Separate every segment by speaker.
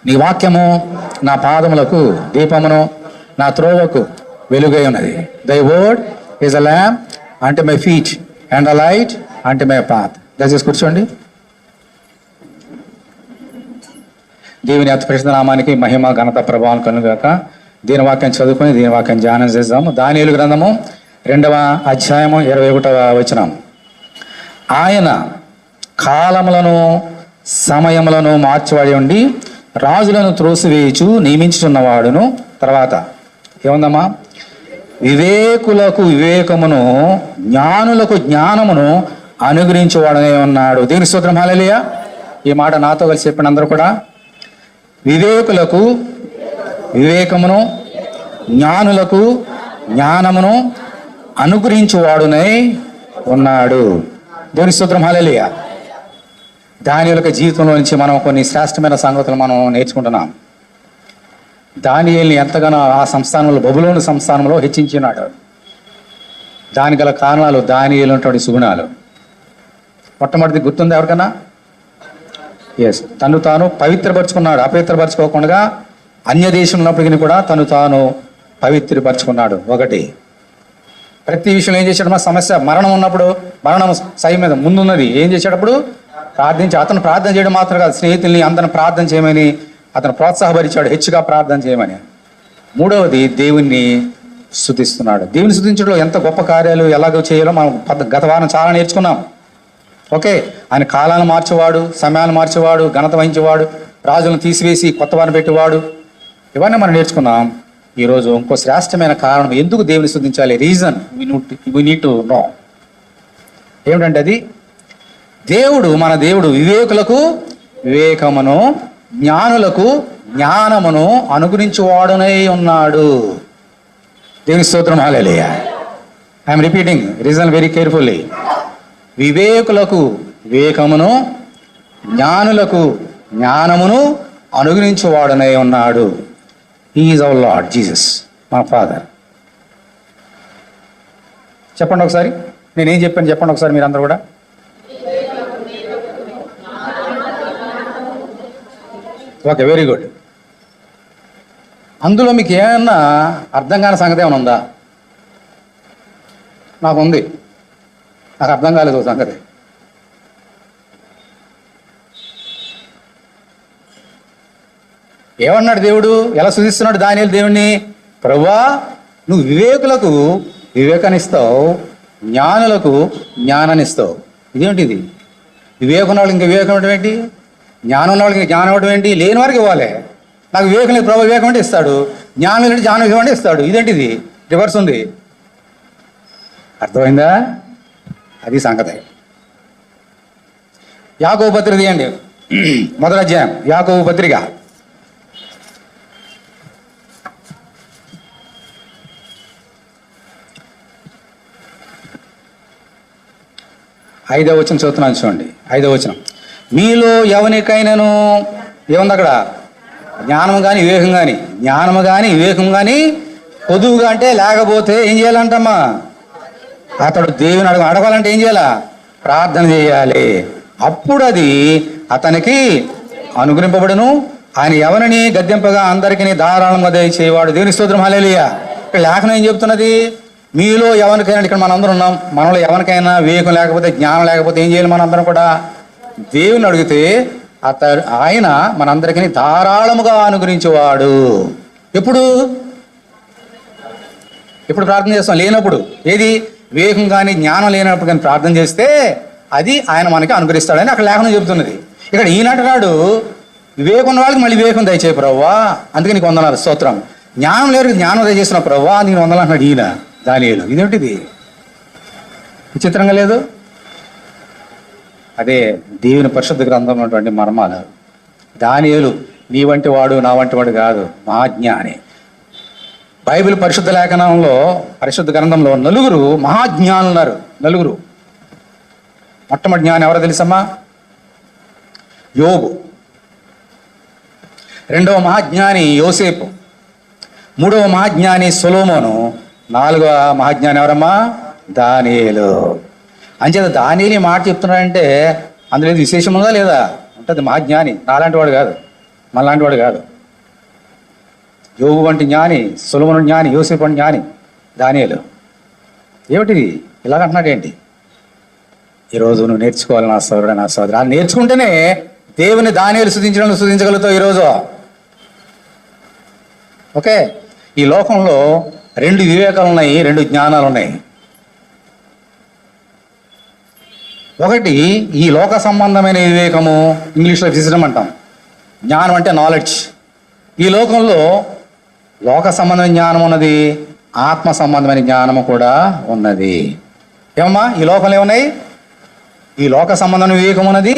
Speaker 1: నీ వాక్యము నా పాదములకు దీపమును, నా త్రోవకు వెలుగై ఉన్నది. Thy word is a lamp అంటే my feet and a light అంటే మై పాత్. దయచేసి కూర్చోండి. దేవుని అతి పరిశుద్ధ నామానికి మహిమ ఘనత ప్రభావం కలుగాక. దీని వాక్యం చదువుకొని దీని వాక్యం ధ్యానం చేద్దాము. దానియేలు గ్రంథము 2వ అధ్యాయము 21వ వచనం. ఆయన కాలములను సమయములను మార్చివాడి ఉండి రాజులను త్రోసివేయచు నియమించుచున్నవాడును. తర్వాత ఏముందమ్మా? వివేకులకు వివేకమును, జ్ఞానులకు జ్ఞానమును అనుగ్రహించేవాడనే ఉన్నాడు. దేవుని స్తోత్రం, హల్లెలూయా. ఈ మాట నాతో కలిసి చెప్పండి అందరూ కూడా. వివేకులకు వివేకమును, జ్ఞానులకు జ్ఞానమును అనుగ్రహించువాడునై ఉన్నాడు. దేవుని స్తోత్రం, హల్లెలూయా. దానియేలు జీవితంలో నుంచి మనం కొన్ని శ్రేష్టమైన సంగతులు మనం నేర్చుకుంటున్నాం. దానియేలుని ఎంతగానో ఆ సంస్థానంలో, బబులోను సంస్థానంలో హెచ్చించినాడు. దానికి గల కారణాలు దానియేలు ఉన్నటువంటి సుగుణాలు. మొట్టమొదటిది గుర్తుంది ఎవరికన్నా? ఎస్, తను తాను పవిత్రపరుచుకున్నాడు. అపవిత్రపరచుకోకుండా అన్య దేశం ఉన్నప్పటికీ కూడా తను తాను పవిత్రపరుచుకున్నాడు. ఒకటి. ప్రతి విషయంలో ఏం చేశాడు? మా సమస్య మరణం ఉన్నప్పుడు, మరణం సై మీద ముందున్నది ఏం చేసేటప్పుడు ప్రార్థించి, అతను ప్రార్థన చేయడం మాత్రం కాదు, స్నేహితుల్ని అందరిని ప్రార్థన చేయమని అతను ప్రోత్సాహపరిచాడు, హెచ్చుగా ప్రార్థన చేయమని. మూడవది, దేవుణ్ణి స్తుతిస్తున్నాడు. దేవుని స్తుతించడంలో ఎంత గొప్ప కార్యాలు ఎలాగో చేయాలో మనం గత వారం చాలా నేర్చుకున్నాం. ఓకే, ఆయన కాలాన్ని మార్చేవాడు, సమయాన్ని మార్చేవాడు, ఘనత వహించేవాడు, రాజులను తీసివేసి కొత్త వారిని పెట్టేవాడు. ఇవన్నీ మనం నేర్చుకున్నాం. ఈరోజు ఇంకో శ్రేష్టమైన కారణం ఎందుకు దేవుని స్తుతించాలి, reason we need to know. ఏమిటంటే అది, దేవుడు, మన దేవుడు వివేకులకు వివేకమును, జ్ఞానులకు జ్ఞానమును అనుగ్రహించువాడునై ఉన్నాడు. దేవుని స్తోత్రం, హల్లెలూయా. I'm repeating, reason very carefully. వివేకులకు వివేకమును, జ్ఞానులకు జ్ఞానమును అనుగ్రహించువాడునై ఉన్నాడు. He is our Lord Jesus, మా ఫాదర్. చెప్పండి ఒకసారి, నేనేం చెప్పాను చెప్పండి ఒకసారి మీరందరూ కూడా. Okay, very good. అందులో మీకు ఏమన్నా అర్థం కాని సంగతి ఏమైనా ఉందా? నాకు ఉంది, నాకు అర్థం కాలేదు సంగతి. ఏమన్నాడు దేవుడు? ఎలా స్తుతిస్తున్నాడు దానియేలు దేవుణ్ణి? ప్రభువా, నువ్వు వివేకులకు వివేకాన్ని ఇస్తావు, జ్ఞానులకు జ్ఞానాన్ని ఇస్తావు. ఇదేంటిది? వివేకం ఉన్న వాళ్ళకి ఇంకా వివేకం ఇవ్వడం ఏంటి? జ్ఞానం ఉన్న వాళ్ళకి జ్ఞానం ఇవ్వడం ఏంటి? లేని వారికి ఇవ్వాలి. నాకు వివేకం లేదు, ప్రభు వివేకం అంటే ఇస్తాడు, జ్ఞానం లేని జ్ఞానం ఇవ్వండి ఇస్తాడు. ఇదేంటిది? రివర్స్ ఉంది. అర్థమైందా? అది సంగతి. యాకోబు పత్రిక తీయండి, 1వ అధ్యాయం. యాకోబు పత్రిక 5వ వచనం చదువుతున్నాను చూడండి. 5వ వచనం. మీలో ఎవరికైనాను, ఏముంది అక్కడ? జ్ఞానము కానీ వివేకం కానీ, జ్ఞానము కానీ వివేకం కానీ పొదువుగా అంటే లేకపోతే ఏం చేయాలంటమ్మా? అతడు దేవుని అడగాలంటే ఏం చేయాలా? ప్రార్థన చేయాలి. అప్పుడు అది అతనికి అనుగ్రహింపబడును. ఆయన ఎవరిని గద్దెంపగా అందరికీ ధారాళంగా దయచేవాడు. దేవుని స్తోత్రం, హల్లెలూయా. ఇక్కడ లేఖనం ఏం చెప్తున్నది? మీలో ఎవరికైనా, ఇక్కడ మనం అందరం ఉన్నాం, మనలో ఎవరికైనా వివేకం లేకపోతే, జ్ఞానం లేకపోతే ఏం చేయాలి? మనందరం కూడా దేవుని అడిగితే ఆయన మనందరికీ ధారాళముగా అనుగ్రహించేవాడు. ఎప్పుడు ప్రార్థన చేస్తాం? లేనప్పుడు. ఏది? వివేకం కానీ జ్ఞానం లేనప్పుడు కానీ ప్రార్థన చేస్తే అది ఆయన మనకి అనుగ్రహిస్తాడని అక్కడ లేఖనం చెబుతున్నది. ఇక్కడ ఈనాడు వివేకం ఉన్న వాళ్ళకి మళ్ళీ వివేకం దయచేయ ప్రభువా, అందుకే నీకు వందనాలు, స్తోత్రం. జ్ఞానం లేరు, జ్ఞానం దయచేసిన ప్రభువా నీకు వందనాలు అంటున్నాడు ఈయన దానియేలు. ఇదేంటిది? విచిత్రంగా లేదు? అదే దేవుని పరిశుద్ధ గ్రంథంలో ఉన్నటువంటి మర్మాలు. దానియేలు నీ వంటి వాడు, నా వంటి వాడు కాదు, మహాజ్ఞాని. బైబిల్ పరిశుద్ధ లేఖనంలో, పరిశుద్ధ గ్రంథంలో 4 మహాజ్ఞానులు ఉన్నారు. 4. మొట్టమొదటి జ్ఞాని ఎవరో తెలుసమ్మా? యోబు. 2వ మహాజ్ఞాని యోసేపు. 3వ మహాజ్ఞాని సొలొమోను. 4వ మహాజ్ఞాని ఎవరమ్మా? దానియేలు. అంచేత దానియేలు మాట చెప్తున్నాడంటే అందులో విశేషం ఉందా లేదా? ఉంటుంది. మహాజ్ఞాని నాలాంటి వాడు కాదు, మనలాంటి వాడు కాదు. యోబు వంటి జ్ఞాని, సొలొమోను జ్ఞాని, యోసేపు వంటి జ్ఞాని, దానియేలు. ఏమిటిది ఇలాగంటున్నాడు ఏంటి? ఈరోజు నువ్వు నేర్చుకోవాలి నా సోదరుడు, నా సోదరు. అది నేర్చుకుంటేనే దేవుని దానియేలు స్తుతించగలుగుతావు ఈరోజు. ఓకే, ఈ లోకంలో 2 వివేకాలు ఉన్నాయి, 2 జ్ఞానాలు ఉన్నాయి. ఒకటి ఈ లోక సంబంధమైన వివేకము, ఇంగ్లీష్లో విజ్డమ్ అంటాం. జ్ఞానం అంటే నాలెడ్జ్. ఈ లోకంలో లోక సంబంధమైన జ్ఞానం ఉన్నది, ఆత్మ సంబంధమైన జ్ఞానము కూడా ఉన్నది. ఏమమ్మా, ఈ లోకంలో ఏమున్నాయి? ఈ లోక సంబంధమైన వివేకం ఉన్నది,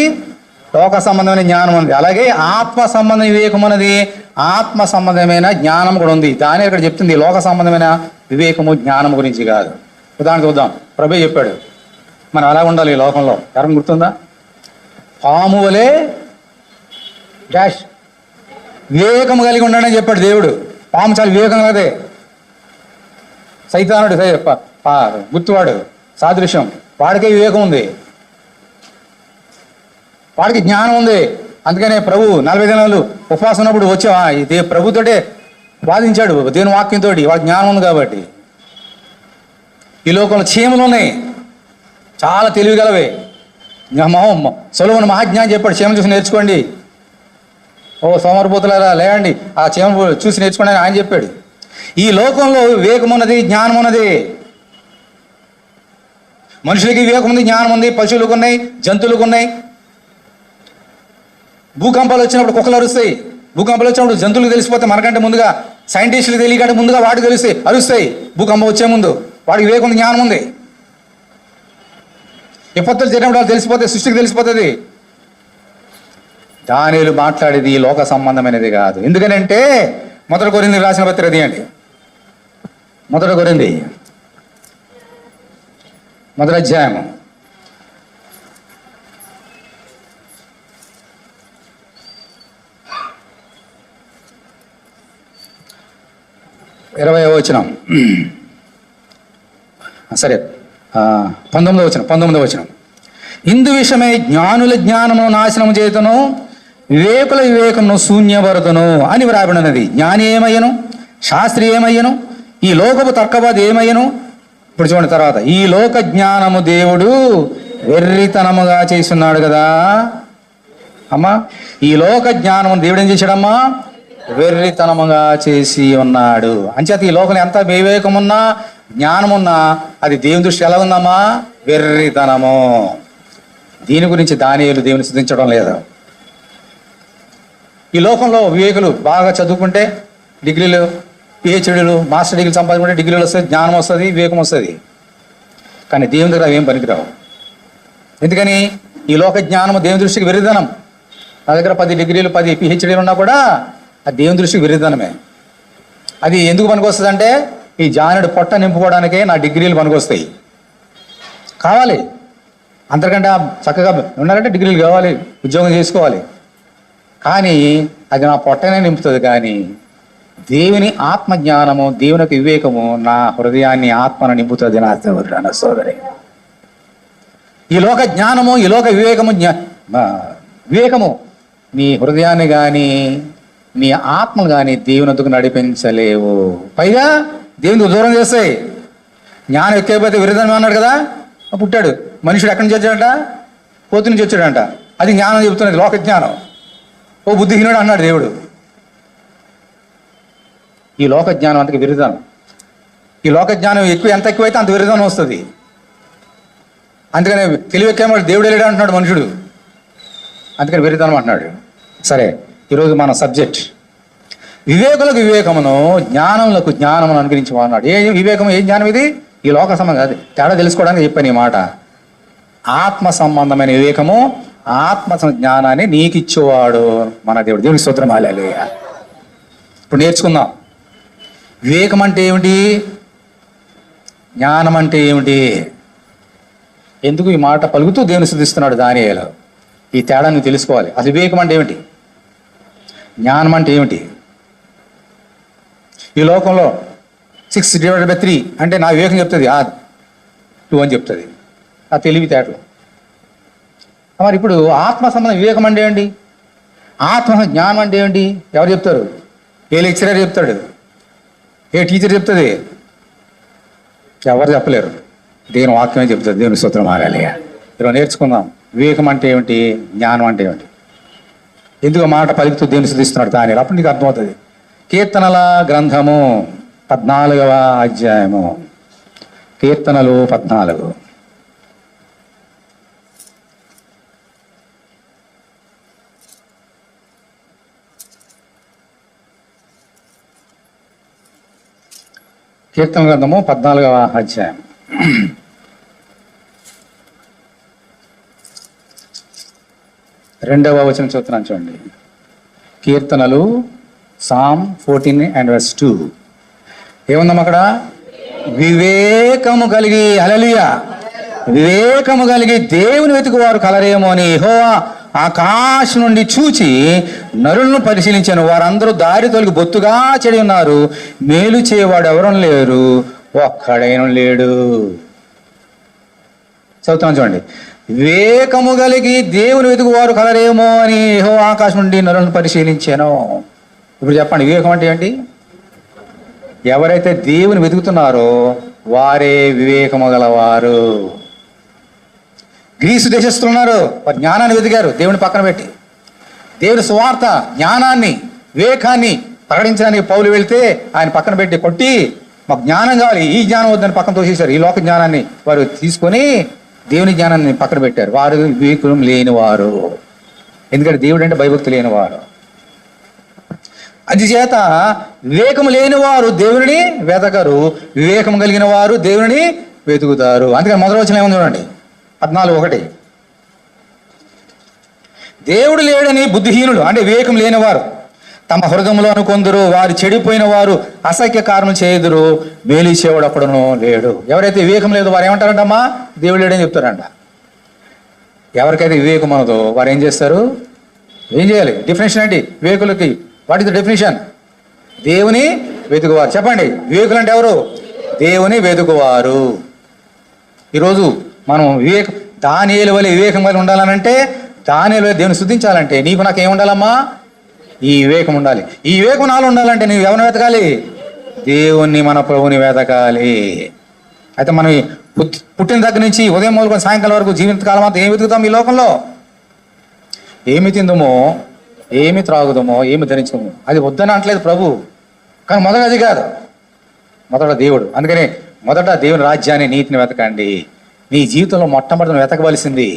Speaker 1: లోక సంబంధమైన జ్ఞానం ఉన్నది. అలాగే ఆత్మ సంబంధమైన వివేకం ఉన్నది, ఆత్మ సంబంధమైన జ్ఞానం కూడా ఉంది. దాని ఇక్కడ చెప్తుంది లోక సంబంధమైన వివేకము జ్ఞానం గురించి కాదు. ఉదాహరణ చూద్దాం. ప్రభు చెప్పాడు మనం ఎలా ఉండాలి ఈ లోకంలో. ఎవరికి గుర్తుందా? పాము వలె డాష్ వివేకం కలిగి ఉండాలని చెప్పాడు దేవుడు. పాము చాలా వివేకం కదే. సైతానుడు గుర్తువాడు సాదృశ్యం, వాడికే వివేకం ఉంది, వాడికి జ్ఞానం ఉంది. అందుకనే ప్రభు 40 దినాలు ఉపవాసం ఉన్నప్పుడు వచ్చావా ప్రభుతోటే వాదించాడు దేవుని వాక్యంతో. వాడికి జ్ఞానం ఉంది కాబట్టి. ఈ లోకంలో చీమలు ఉన్నాయి, చాలా తెలివిగలవే. సొలొమోను మహాజ్ఞానం చెప్పాడు, చీమలు చూసి నేర్చుకోండి. ఓ సోమరిపోతులారా లేవండి, ఆ చీమలు చూసి నేర్చుకోండి అని ఆయన చెప్పాడు. ఈ లోకంలో వివేకం ఉన్నది, జ్ఞానం ఉన్నది. మనుషులకి వివేకం ఉంది, జ్ఞానం ఉంది. పశువులకు ఉన్నాయి, జంతువులకు ఉన్నాయి. భూకంపాలు వచ్చినప్పుడు కుక్కలు అరుస్తాయి. భూకంపాలు వచ్చినప్పుడు జంతువులకు తెలిసిపోతే మనకంటే ముందుగా, సైంటిస్టులకు తెలియకంటే ముందుగా వాటికి తెలుస్తాయి, అరుస్తాయి. భూకంపం వచ్చే ముందు వాడికి వివేకం ఉంది, జ్ఞానం ఉంది. విపత్తులు జరిగినప్పుడు వాళ్ళు తెలిసిపోతే, సృష్టికి తెలిసిపోతుంది. దానియేలు మాట్లాడేది లోక సంబంధమైనది కాదు. ఎందుకనంటే 1 కొరింథీయులకు రాసిన పత్రిక తీయండి. 1 కొరింథీ 1వ అధ్యాయము 20వ వచనం. సరే 19వ వచనం. ఇందు విషయమై జ్ఞానుల జ్ఞానమును నాశనము చేతును, వివేకుల వివేకమును శూన్యపరుతును అని వ్రాయబడినది. జ్ఞాని ఏమయ్యను, శాస్త్రి ఏమయ్యను, ఈ లోకపు తర్కవాది ఏమయ్యను. ఇప్పుడు చూడండి తర్వాత, ఈ లోక జ్ఞానము దేవుడు వెర్రితనముగా చేస్తున్నాడు కదా అమ్మా. ఈ లోక జ్ఞానము దేవుడు ఏం చేశాడమ్మా? వెర్రితనముగా చేసి ఉన్నాడు. అంచేత ఈ లోకంలో ఎంత వివేకమున్నా, జ్ఞానమున్నా, అది దేవుని దృష్టి ఎలా ఉందమ్మా? వెర్రితనము. దీని గురించి దానియేలు దేవుని స్తుతించడం లేదు. ఈ లోకంలో వివేకులు బాగా చదువుకుంటే డిగ్రీలు, పిహెచ్డీలు, మాస్టర్ డిగ్రీలు సంపాదించుకుంటే డిగ్రీలు వస్తుంది, జ్ఞానం వస్తుంది, వివేకం వస్తుంది. కానీ దేవుని దగ్గర ఏం పనికిరావు. ఎందుకని? ఈ లోక జ్ఞానము దేవుని దృష్టికి విరుద్ధనం. నా దగ్గర 10 డిగ్రీలు 10 పిహెచ్డీలు ఉన్నా కూడా అది దేవుని దృష్టికి విరుద్ధనమే. అది ఎందుకు పనికొస్తుంది అంటే, ఈ జానుడు పొట్ట నింపుకోవడానికే నా డిగ్రీలు పనికొస్తాయి. కావాలి అంతకంటే చక్కగా ఉండాలంటే డిగ్రీలు కావాలి, ఉద్యోగం చేసుకోవాలి. కానీ అది నా పొట్టనే నింపుతుంది. కానీ దేవుని ఆత్మజ్ఞానము, దేవుని యొక్క వివేకము నా హృదయాన్ని, ఆత్మను నింపుతుంది. నా సోదరుడు, నా సోదరి, ఈ లోక జ్ఞానము, ఈ లోక వివేకము నీ హృదయాన్ని కానీ నీ ఆత్మను కానీ దేవుని వద్దకు నడిపించలేవు. పైగా దేవునికి దూరం చేస్తాయి. జ్ఞానం ఎక్కకపోతే విరుద్ధం అన్నాడు కదా. పుట్టాడు మనుషుడు ఎక్కడి నుంచి వచ్చాడంట? కోతి నుంచి వచ్చాడంట. అది జ్ఞానం చెబుతున్నది, లోక జ్ఞానం. ఓ బుద్ధిహీనుడు అన్నాడు దేవుడు. ఈ లోక జ్ఞానం అంతకు విరుద్ధం. ఈ లోక జ్ఞానం ఎంత ఎక్కువైతే అంత విరుద్ధం వస్తుంది. అందుకని తెలివి ఎక్కేమో దేవుడు వెళ్ళాడు అంటున్నాడు మనుషుడు. అందుకని విరుద్ధం అంటున్నాడు. సరే, ఈరోజు మన సబ్జెక్ట్ వివేకులకు వివేకమును, జ్ఞానములకు జ్ఞానమును అనుగ్రహించమన్నాడు. ఏ వివేకము, ఏ జ్ఞానం ఇది? ఈ లోక సంబంధం అది తేడా తెలుసుకోవడానికి చెప్పాను ఈ మాట. ఆత్మ సంబంధమైన వివేకము, ఆత్మ జ్ఞానాన్ని నీకు ఇచ్చేవాడు మన దేవుడు. దేవునికి స్తోత్రం. హల్లెలూయా. ఇప్పుడు నేర్చుకుందాం. వివేకం అంటే ఏమిటి, జ్ఞానం అంటే ఏమిటి, ఎందుకు ఈ మాట పలుకుతూ దేవుని స్తుతిస్తున్నాడు దానియేలు. ఈ తేడా నువ్వు తెలుసుకోవాలి. అసలు వివేకం అంటే ఏమిటి, జ్ఞానం అంటే ఏమిటి? ఈ లోకంలో 6/3 అంటే నా వివేకం చెప్తుంది 2 అని చెప్తుంది, ఆ తెలివితేటలు. మరి ఇప్పుడు ఆత్మ సంబంధం వివేకం అంటే ఏంటి? ఆత్మ జ్ఞానం అంటే ఏంటి? ఎవరు చెప్తారు? ఏ లెక్చరర్ చెప్తాడు? ఏ టీచర్ చెప్తుంది? ఎవరు చెప్పలేరు. దేవుని వాక్యమే చెప్తుంది. దేవుని స్తోత్రం ఆగాలి. ఈరోజు నేర్చుకుందాం. వివేకం అంటే ఏమిటి, జ్ఞానం అంటే ఏమిటి. ఎందుకు మాట పలుకుతూ దేవుని స్తుతిస్తున్నాడు దానియేలు. అప్పుడు నీకు అర్థమవుతుంది. కీర్తనల గ్రంథము 14వ అధ్యాయము. కీర్తనలు 14. కీర్తన గ్రంథము 14వ అధ్యాయం. 2వ వచనం చదువుతున్నాను చూడండి. కీర్తనలు Psalm 14:2. ఏముందమ్మా అక్కడ? వివేకము కలిగి, హల్లెలూయా, వివేకము కలిగి దేవుని వెతుకువారు కలరేమో అని యెహోవా ఆకాశం నుండి చూచి నరులను పరిశీలించాను. వారందరూ దారి తొలగి బొత్తుగా చెడి ఉన్నారు. మేలు చేయవాడు ఎవరూ లేరు, ఒక్కడైనా లేడు. చదువుతాను చూడండి. వివేకము కలిగి దేవుని వెతుకువారు కలరేమో అని యెహోవా ఆకాశం నుండి నరులను పరిశీలించాను. ఇప్పుడు చెప్పండి, వివేకం అంటే ఏంటి? ఎవరైతే దేవుని వెతుకుతున్నారో వారే వివేకము గలవారు. గ్రీసు దేశస్తులు ఉన్నారు, వారు జ్ఞానాన్ని వెతికారు దేవుని పక్కన పెట్టి. దేవుని సువార్త జ్ఞానాన్ని వివేకాన్ని ప్రకటించడానికి పౌలు వెళ్తే ఆయన పక్కన పెట్టి కొట్టి, మాకు జ్ఞానం కావాలి, ఈ జ్ఞానం వద్దని పక్కన తోసేశారు. ఈ లోక జ్ఞానాన్ని వారు తీసుకొని దేవుని జ్ఞానాన్ని పక్కన పెట్టారు. వారు వివేకం లేనివారు. ఎందుకంటే దేవుడు అంటే భయభక్తి లేనివారు. అందుచేత వివేకము లేనివారు దేవుని వెతకరు, వివేకం కలిగిన వారు దేవుని వెతుకుతారు. అందుకని మొదటి వచనం ఏముంది చూడండి, 14:1. దేవుడు లేడని బుద్ధిహీనులు అంటే వివేకం లేనివారు తమ హృదయంలో అనుకొందరు. వారు చెడిపోయిన వారు అసఖ్య కారణం చేయుదురు, మేలు ఇచ్చేవాడు అప్పుడును లేడు. ఎవరైతే వివేకం లేదో వారు ఏమంటారంటమ్మా? దేవుడు లేడని చెప్తారంట. ఎవరికైతే వివేకం ఉన్నదో వారు ఏం చేస్తారు? ఏం చేయాలి? డెఫినేషన్ ఏంటి వివేకులకి? What is the definition? దేవుని వెతుకువారు. చెప్పండి, వివేకులు అంటే ఎవరు? దేవుని వెతుకువారు. ఈరోజు మనం దానియేలు వలె వివేకం వల్ల ఉండాలనంటే, దానియేలు వలె దేవుని స్తుతించాలంటే నీకు నాకు ఏం ఉండాలమ్మా? ఈ వివేకం ఉండాలి. ఈ వివేకం నాలో ఉండాలంటే నువ్వు ఎవరిని వెతకాలి? దేవుణ్ణి, మన ప్రభువుని వెతకాలి. అయితే మనం పుట్టిన దగ్గర నుంచి ఉదయం మొదలుకొని సాయంకాలం వరకు జీవితకాలం అంతా ఏం వెతుకుతాం ఈ లోకంలో? ఏమి తిందుమో, ఏమి త్రాగుదామో, ఏమి ధరించుకోమో అది వద్దని అనట్లేదు ప్రభు. కానీ మొదట అది కాదు, మొదట దేవుడు. అందుకని మొదట దేవుని రాజ్యాన్ని, నీతిని వెతకండి. నీ జీవితంలో మొట్టమొదటి వెతకవలసింది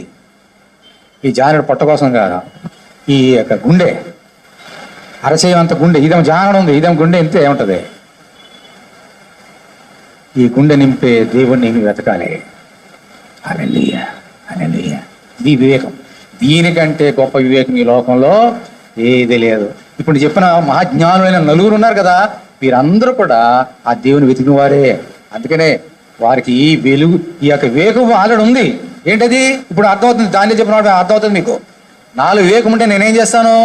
Speaker 1: ఈ జానుడు పొట్ట కోసం కాదు, ఈ యొక్క గుండె, అరచేయంత గుండె. ఇదేమో జానుడు ఉంది, ఇదేమో గుండె ఇంతే ఏముంటుంది. ఈ గుండె నింపే దేవుణ్ణి వెతకాలి. హల్లెలూయా, హల్లెలూయా. ఇది వివేకం. దీనికంటే గొప్ప వివేకం ఈ లోకంలో ఏది లేదు. ఇప్పుడు చెప్పిన మహాజ్ఞానులైన నలుగురు ఉన్నారు కదా, వీరందరూ కూడా ఆ దేవుని వెతికిన వారే. అందుకనే వారికి ఈ వెలుగు, ఈ యొక్క వివేకం ఆల్రెడీ ఉంది. ఏంటది? ఇప్పుడు అర్థమవుతుంది. దానిలో చెప్పిన వాడు అర్థమవుతుంది మీకు. నాలో వివేకం ఉంటే నేనేం చేస్తాను?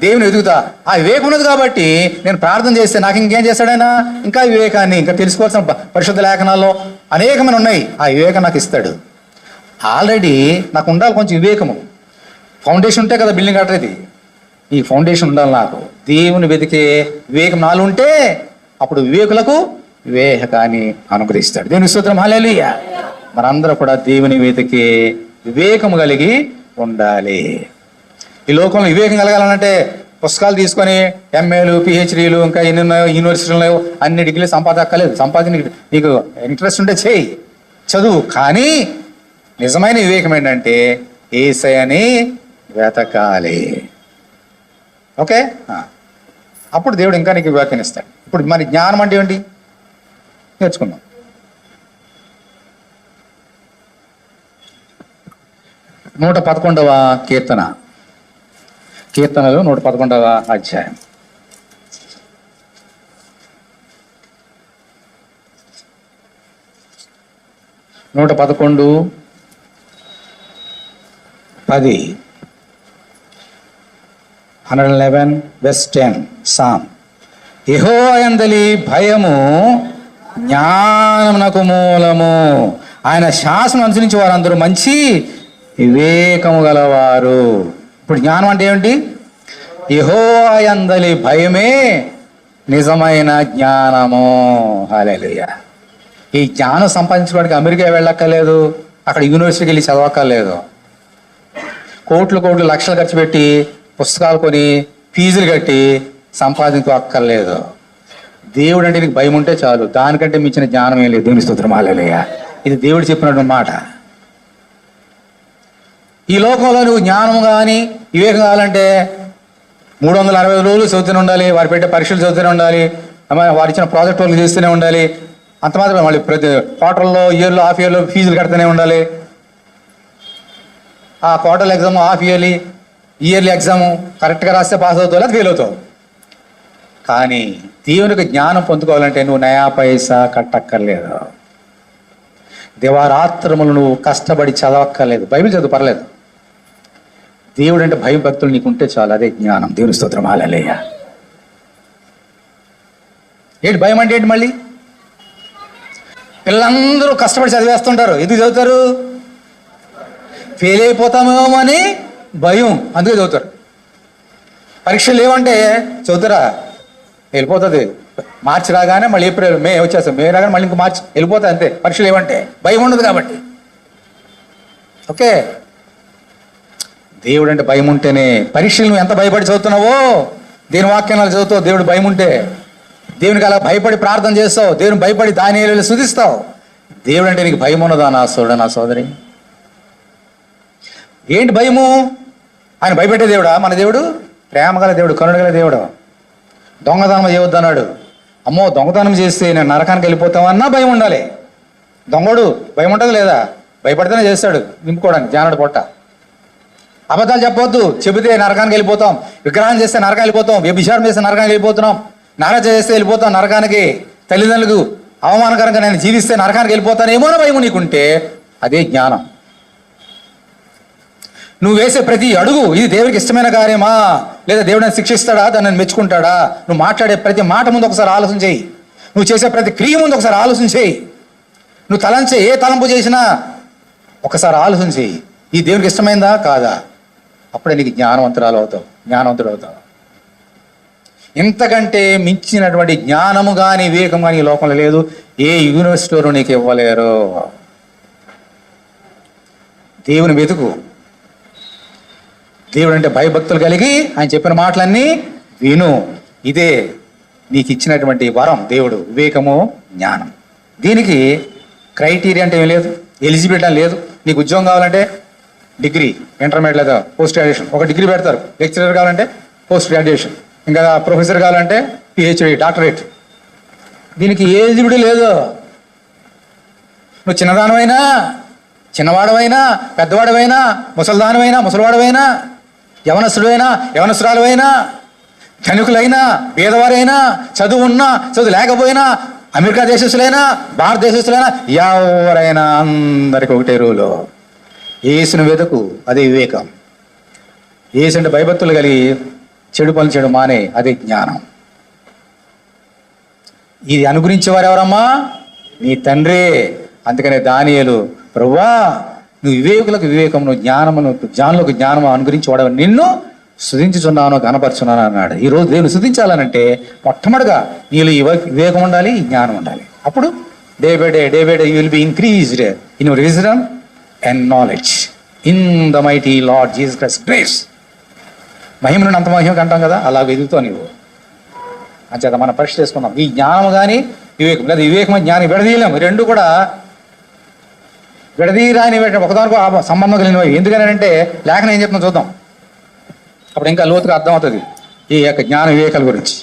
Speaker 1: దేవుని వెతుకుతా. ఆ వివేకం ఉన్నది కాబట్టి నేను ప్రార్థన చేస్తే నాకు ఇంకేం చేస్తాడైనా? ఇంకా వివేకాన్ని, ఇంకా తెలుసుకోవాల్సిన పరిశుద్ధ లేఖనాల్లో అనేకమైన ఉన్నాయి. ఆ వివేకం నాకు ఇస్తాడు. ఆల్రెడీ నాకు ఉండాలి కొంచెం వివేకము. ఫౌండేషన్ ఉంటే కదా బిల్డింగ్ కట్టేది. ఈ ఫౌండేషన్ ఉండాలి నాకు. దేవుని వెతికే వివేకం నాలో ఉంటే అప్పుడు వివేకులకు వివేకాన్ని అనుగ్రహిస్తాడు. దేవుని స్తోత్రం, హల్లెలూయా. మనందరూ కూడా దేవుని వెతికే వివేకము కలిగి ఉండాలి. ఈ లోకంలో వివేకం కలగాలంటే పుస్తకాలు తీసుకొని ఎంఏలు, పిహెచ్డీలు, ఇంకా ఎన్నెన్నో యూనివర్సిటీలు, అన్ని డిగ్రీలు సంపాదక్కలేదు. నీకు ఇంట్రెస్ట్ ఉంటే చేయి, చదువు. కానీ నిజమైన వివేకం ఏంటంటే యేసయ్యని వెతకాలి. ఓకే, అప్పుడు దేవుడు ఇంకా నీకు వివేకాన్ని ఇస్తాడు. ఇప్పుడు మరి జ్ఞానం అంటే ఏంటి నేర్చుకుందాం. నూట 11వ కీర్తన, కీర్తనలు 111వ అధ్యాయం. నూట 11:10 111:10 సామ్. యెహోవా యందలి భయము జ్ఞానమునకు మూలము, ఆయన శాసనం అనుసరించి వారందరూ మంచి వివేకము గలవారు. ఇప్పుడు జ్ఞానం అంటే ఏమిటి? యెహోవా యందలి భయమే నిజమైన జ్ఞానము. హల్లెలూయా. ఈ జ్ఞానం సంపాదించుకోవడానికి అమెరికా వెళ్ళక్కర్లేదు, అక్కడ యూనివర్సిటీకి వెళ్ళి చదవక్కర్లేదు, కోట్లు కోట్లు లక్షలు ఖర్చు పెట్టి పుస్తకాలు కొని ఫీజులు కట్టి సంపాదించుకోక్కర్లేదు. దేవుడు అంటే నీకు భయం ఉంటే చాలు, దానికంటే మించిన జ్ఞానం ఏం లేదు. దేవుని స్తోత్రం. హల్లెలూయా. ఇది దేవుడు చెప్పినటువంటి మాట. ఈ లోకంలో నువ్వు జ్ఞానం కానీ వివేకం కావాలంటే 365 రోజులు చదువుతూనే ఉండాలి, వారు పెట్టే పరీక్షలు చదువుతూనే ఉండాలి, వారు ఇచ్చిన ప్రాజెక్ట్ వర్క్ చేస్తూనే ఉండాలి. అంత మాత్రమే, మళ్ళీ ప్రతి క్వార్టర్లో, ఇయర్లో, హాఫ్ ఇయర్లో ఫీజులు కడుతూనే ఉండాలి. ఆ quarterly exam, half yearly exam కరెక్ట్గా రాస్తే పాస్ అవుతావు, లేదా ఫెయిల్ అవుతావు. కానీ దేవునికి జ్ఞానం పొందుకోవాలంటే నువ్వు నయా పైసా కట్టక్కర్లేదు, దివారాత్రములు నువ్వు కష్టపడి చదవక్కర్లేదు. బైబిల్ చదువు పర్లేదు, దేవుడు అంటే భయం భక్తులు నీకు ఉంటే చాలు, అదే జ్ఞానం. దేవుని స్తోత్రం. హల్లెలూయా. ఏంటి భయం అంటే ఏంటి? మళ్ళీ పిల్లలందరూ కష్టపడి చదివేస్తుంటారు, ఎందుకు చదువుతారు? ఫెయిల్ అయిపోతామేమో అని భయం, అందుకే చదువుతారు. పరీక్షలు లేవంటే చదువుతారా? వెళ్ళిపోతుంది. మార్చి రాగానే మళ్ళీ ఏప్రిల్, మే వచ్చేస్తాం, మే రాగానే మళ్ళీ ఇంకో మార్చి వెళ్ళిపోతుంది, అంతే. పరీక్షలు ఏమంటే భయం ఉండదు కాబట్టి. ఓకే, దేవుడు అంటే భయం ఉంటేనే. పరీక్షలు నువ్వు ఎంత భయపడి చదువుతున్నావో, దేని వాక్యాలు చదువుతావు, దేవుడు భయం ఉంటే. దేవునికి అలా భయపడి ప్రార్థన చేస్తావు, దేవుని భయపడి దానియేలును స్తుతిస్తావు. దేవుడు అంటే నీకు భయం ఉన్నదా నా సోదరుడు, నా సోదరి? ఏంటి భయము? ఆయన భయపెట్టే దేవుడా? మన దేవుడు ప్రేమగల దేవుడు, కరుణగల దేవుడు. దొంగతనం చేయవద్దు అన్నాడు. అమ్మో, దొంగతనం చేస్తే నేను నరకానికి వెళ్ళిపోతామన్నా భయం ఉండాలి. దొంగడు భయం ఉంటుంది లేదా? భయపడితేనే చేస్తాడు నింపుకోవడానికి జానడు పొట్ట. అబద్ధాలు చెప్పవద్దు, చెబితే నరకానికి వెళ్ళిపోతాం. విగ్రహం చేస్తే నరకానికి వెళ్ళిపోతాం, వ్యభిచారం చేస్తే నరకానికి వెళ్ళిపోతున్నాం, నరక చేస్తే వెళ్ళిపోతాం నరకానికి. తల్లిదండ్రులకు అవమానకరంగా నేను జీవిస్తే నరకానికి వెళ్ళిపోతానేమో అని భయం నీకుంటే అదే జ్ఞానం. నువ్వు వేసే ప్రతి అడుగు ఇది దేవుడికి ఇష్టమైన కార్యమా, లేదా దేవుడిని శిక్షిస్తాడా, దాన్ని మెచ్చుకుంటాడా? నువ్వు మాట్లాడే ప్రతి మాట ముందు ఒకసారి ఆలోచన చేయి. నువ్వు చేసే ప్రతి క్రియ ముందు ఒకసారి ఆలోచన చేయి. నువ్వు తలంచే ఏ తలంపు చేసినా ఒకసారి ఆలోచన చేయి, ఈ దేవునికి ఇష్టమైందా కాదా? అప్పుడే నీకు జ్ఞానవంతుడు అవుతావు. ఇంతకంటే మించినటువంటి జ్ఞానము కానీ వివేకం కానీ ఈ లోకంలో లేదు, ఏ యూనివర్సిటీలో నీకు ఇవ్వలేరు. దేవుని వెతుకు. దేవుడు అంటే భయభక్తులు కలిగి ఆయన చెప్పిన మాటలన్నీ విను. ఇదే నీకు ఇచ్చినటువంటి వరం, దేవుడు వివేకము, జ్ఞానం. దీనికి క్రైటీరియా అంటే ఏం లేదు, ఎలిజిబిలిటీ అని లేదు. నీకు ఉద్యోగం కావాలంటే డిగ్రీ, ఇంటర్మీడియట్ లేదా పోస్ట్ గ్రాడ్యుయేషన్, ఒక డిగ్రీ పెడతారు. లెక్చరర్ కావాలంటే పోస్ట్ గ్రాడ్యుయేషన్, ఇంకా ప్రొఫెసర్ కావాలంటే పిహెచ్డి, డాక్టరేట్. దీనికి ఎలిజిబిలిటీ లేదు. నువ్వు చిన్నదానమైనా, చిన్నవాడవైనా, పెద్దవాడవైనా, ముసలిదానమైనా, ముసలివాడవైనా, యవనస్తుడైనా, యవనస్తురాలువైనా, ధనికులైనా, పేదవారైనా, చదువు ఉన్నా, చదువు లేకపోయినా, అమెరికా దేశస్తులైనా, భారతదేశస్తులైనా, ఎవరైనా అందరికి ఒకటే రూలు, యేసుని వెతుకు, అదే వివేకం. యేసు అంటే భయభక్తులు కలిగి చెడు పనులు చేయడం మానే, అదే జ్ఞానం. ఇది అనుగ్రహించేవారు ఎవరమ్మా? నీ తండ్రే. అందుకనే దానియేలు, ప్రభువా నువ్వు వివేకులకు వివేకం, నువ్వు జ్ఞానమును, జ్ఞానులకు జ్ఞానము అనుగ్రహించి వాడవు, నిన్ను స్తుతించుచున్నాను, గణపరుచున్నాను అన్నాడు. ఈరోజు దేవుని స్తుతించాలనంటే మొట్టమొదటిగా నీలో ఈ వివేకం ఉండాలి, ఈ జ్ఞానం ఉండాలి. అప్పుడు day by day you will be increased in your wisdom and knowledge in the mighty Lord Jesus Christ grace. మహిమ నుండి అంత మహిమ అంటాం కదా, అలా వెతుకుతావు నీవు. అంచేత మనం పరీక్ష చేసుకున్నాం. ఈ జ్ఞానం కానీ వివేకం, లేదా వివేకం జ్ఞానం విడదీయలేము. రెండు కూడా విడదీరాని ఒకదానికో సంబంధం కలిగినవి. ఎందుకని అంటే లేఖనం ఏం చెప్తున్నా చూద్దాం, అప్పుడు ఇంకా లోతుగా అర్థమవుతుంది ఈ యొక్క జ్ఞాన వివేకాల గురించి.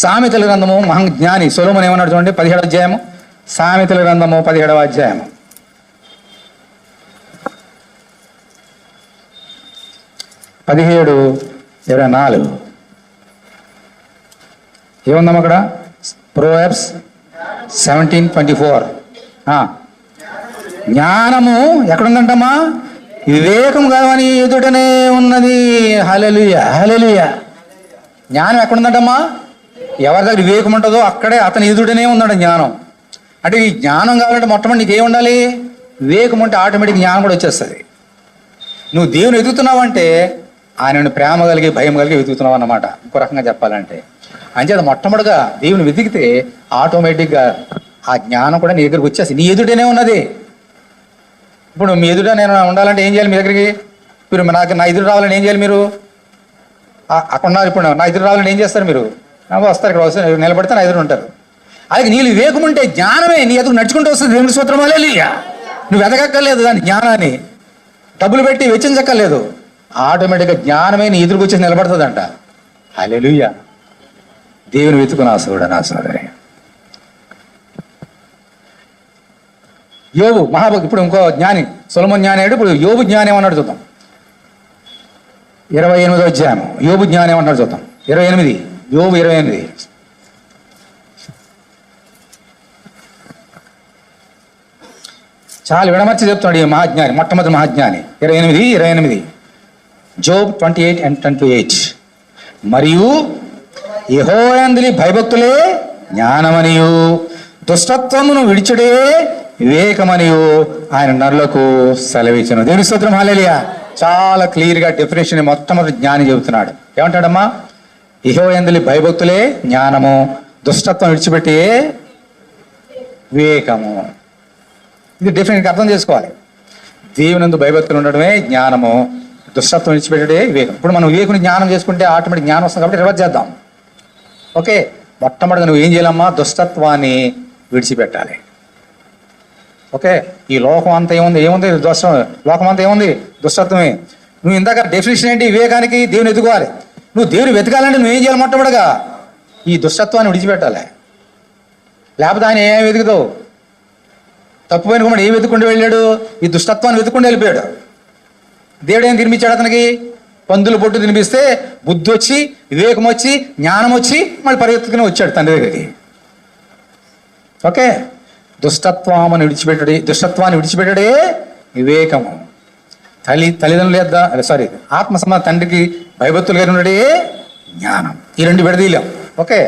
Speaker 1: సామెతల గ్రంథము, మహాజ్ఞాని సొలొమోను ఏమన్నాడు చూడండి, 17వ అధ్యాయము. సామెతల గ్రంథము 17వ అధ్యాయము 17:24 ఏముందమ్మా అక్కడ? ప్రోవర్బ్స్ 17:24. జ్ఞానము ఎక్కడుందంటమ్మా? వివేకం కావని ఎదుటనే ఉన్నది. హల్లెలూయా, హల్లెలూయా. జ్ఞానం ఎక్కడుందంటమ్మా? ఎవరి దగ్గర వివేకం ఉంటుందో అక్కడే అతని ఎదుటనే ఉన్నాడు జ్ఞానం. అంటే ఈ జ్ఞానం కావాలంటే మొట్టమొదటి నీకేం ఉండాలి? వివేకం ఉంటే ఆటోమేటిక్ జ్ఞానం కూడా వచ్చేస్తుంది. నువ్వు దేవుని ఎదుగుతున్నావంటే ఆయనను ప్రేమ కలిగి భయం కలిగి వెతుకుతున్నావు అన్నమాట, ఇంకో రకంగా చెప్పాలంటే. అంచేత మొట్టమొదటిగా దేవుని వెతికితే ఆటోమేటిక్గా ఆ జ్ఞానం కూడా నీ దగ్గరికి వచ్చేసి నీ ఎదుటనే ఉన్నది. ఇప్పుడు మీ ఎదుట నేను ఉండాలంటే ఏం చేయాలి? మీ దగ్గరికి మీరు నా ఎదురు రావాలని ఏం చేయాలి? మీరు అక్కడ ఉన్నారు, ఇప్పుడు నా ఎదురు రావాలని ఏం చేస్తారు? మీరు వస్తారు, ఇక్కడ వస్తారు, నిలబడితే నా ఎదురు ఉంటారు. అలాగే నీళ్ళు వివేకం ఉంటే జ్ఞానమే నీ ఎదురు నడుచుకుంటూ వస్తుంది. దేవుని స్తోత్రం, హల్లెలూయా. నువ్వు ఎదగక్కర్లేదు దాని జ్ఞానాన్ని, డబ్బులు పెట్టి వెచ్చించక్కర్లేదు. ఆటోమేటిక్గా జ్ఞానమే నీ ఎదురుకు వచ్చేసి నిలబడుతుందంట. హల్లెలూయా. దేవుని వెతుకుని ఆశ నా సోదరి. యోబు మహాభక్తి. ఇప్పుడు ఇంకో జ్ఞాని సొలొమోను జ్ఞాని అయ్యాడు. ఇప్పుడు యోబు జ్ఞానం ఏమన్నాడు చూద్దాం. 28వ అధ్యాయం యోబు జ్ఞానం ఏమన్నాడు చూద్దాం. 28 యోబు 28. చాలా విడమర్చి చెప్తున్నాడు ఈ మహాజ్ఞాని, మొట్టమొదటి మహాజ్ఞాని. 28 జోబ్ 28 and 28. మరియు యెహోవాయందు భయభక్తులే జ్ఞానమనియు దుష్టత్వమును విడిచుడే వివేకమనియు ఆయన నరులకు సెలవిచ్చును. దేవుని స్తోత్రం, హల్లెలూయా. చాలా క్లియర్గా డెఫినేషన్ మొట్టమొదటి జ్ఞాని చెబుతున్నాడు. ఏమంటాడమ్మా? యెహోవాయందు భయభక్తులే జ్ఞానము, దుష్టత్వం విడిచిపెట్టే వివేకము. ఇది డెఫినెట్గా అర్థం చేసుకోవాలి. దేవునందు భయభక్తులు ఉండడమే జ్ఞానము, దుష్టత్వం విడిచిపెట్టడే వివేకం. ఇప్పుడు మనం వివేకుని జ్ఞానం చేసుకుంటే ఆటోమేటిక్ జ్ఞానం వస్తుంది. కాబట్టి రివర్స్ చేద్దాం. ఓకే, మొట్టమొదటిగా నువ్వు ఏం చేయాలమ్మా? దుష్టత్వాన్ని విడిచిపెట్టాలి. ఓకే, ఈ లోకం అంతా ఏముంది దుష్టం. లోకం అంతా ఏముంది? దుష్టత్వమే. నువ్వు ఇందాక డెఫినేషన్ ఏంటి? వివేకానికి దేవుని వెతుకోవాలి. నువ్వు దేవుని వెతకాలంటే నువ్వేం చేయాలి? మొట్టమొదటిగా ఈ దుష్టత్వాన్ని విడిచిపెట్టాలి. లేకపోతే ఆయన ఏం వెతుకుతావు? తప్పుపోయిన కూడా ఏం వెతుక్కుంటూ వెళ్ళాడు? ఈ దుష్టత్వాన్ని వెతుక్కుంటూ వెళ్ళిపోయాడు. దేవుడు ఏం తినిపించాడు అతనికి? పందుల పొట్టు తినిపిస్తే బుద్ధి వచ్చి, వివేకం వచ్చి, జ్ఞానం వచ్చి మళ్ళీ పరిగెత్తుకుని వచ్చాడు తండ్రి దగ్గరికి. ఓకే, దుష్టత్వాన్ని విడిచిపెట్టడే వివేకము. తల్లిదండ్రులు ఆత్మ సంబంధ తండ్రికి భయభక్తులు గారి ఉండడే జ్ఞానం. ఈ రెండు విడదీయలేం. ఓకే,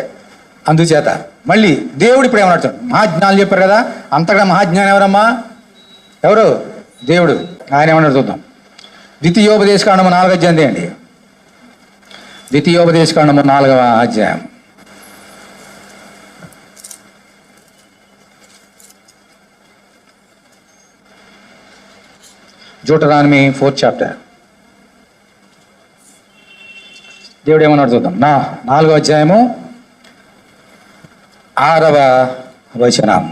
Speaker 1: అందుచేత మళ్ళీ దేవుడు ఇప్పుడు ఏమన్నాడు? మహాజ్ఞానాలు చెప్పారు కదా, అంతగా మహాజ్ఞానం ఎవరమ్మా? ఎవరు? దేవుడు. ఆయన ఏమన్నాడు చూద్దాం. ద్వితీయోపదేశకాండము 4వ అధ్యాయం అండి. ద్వితీయోపదేశకాండము 4వ అధ్యాయం. డ్యూటెరానమీ 4th chapter. దేవుడు ఏమన్నాడు చూద్దాం. 4వ అధ్యాయము 6వ వచనం.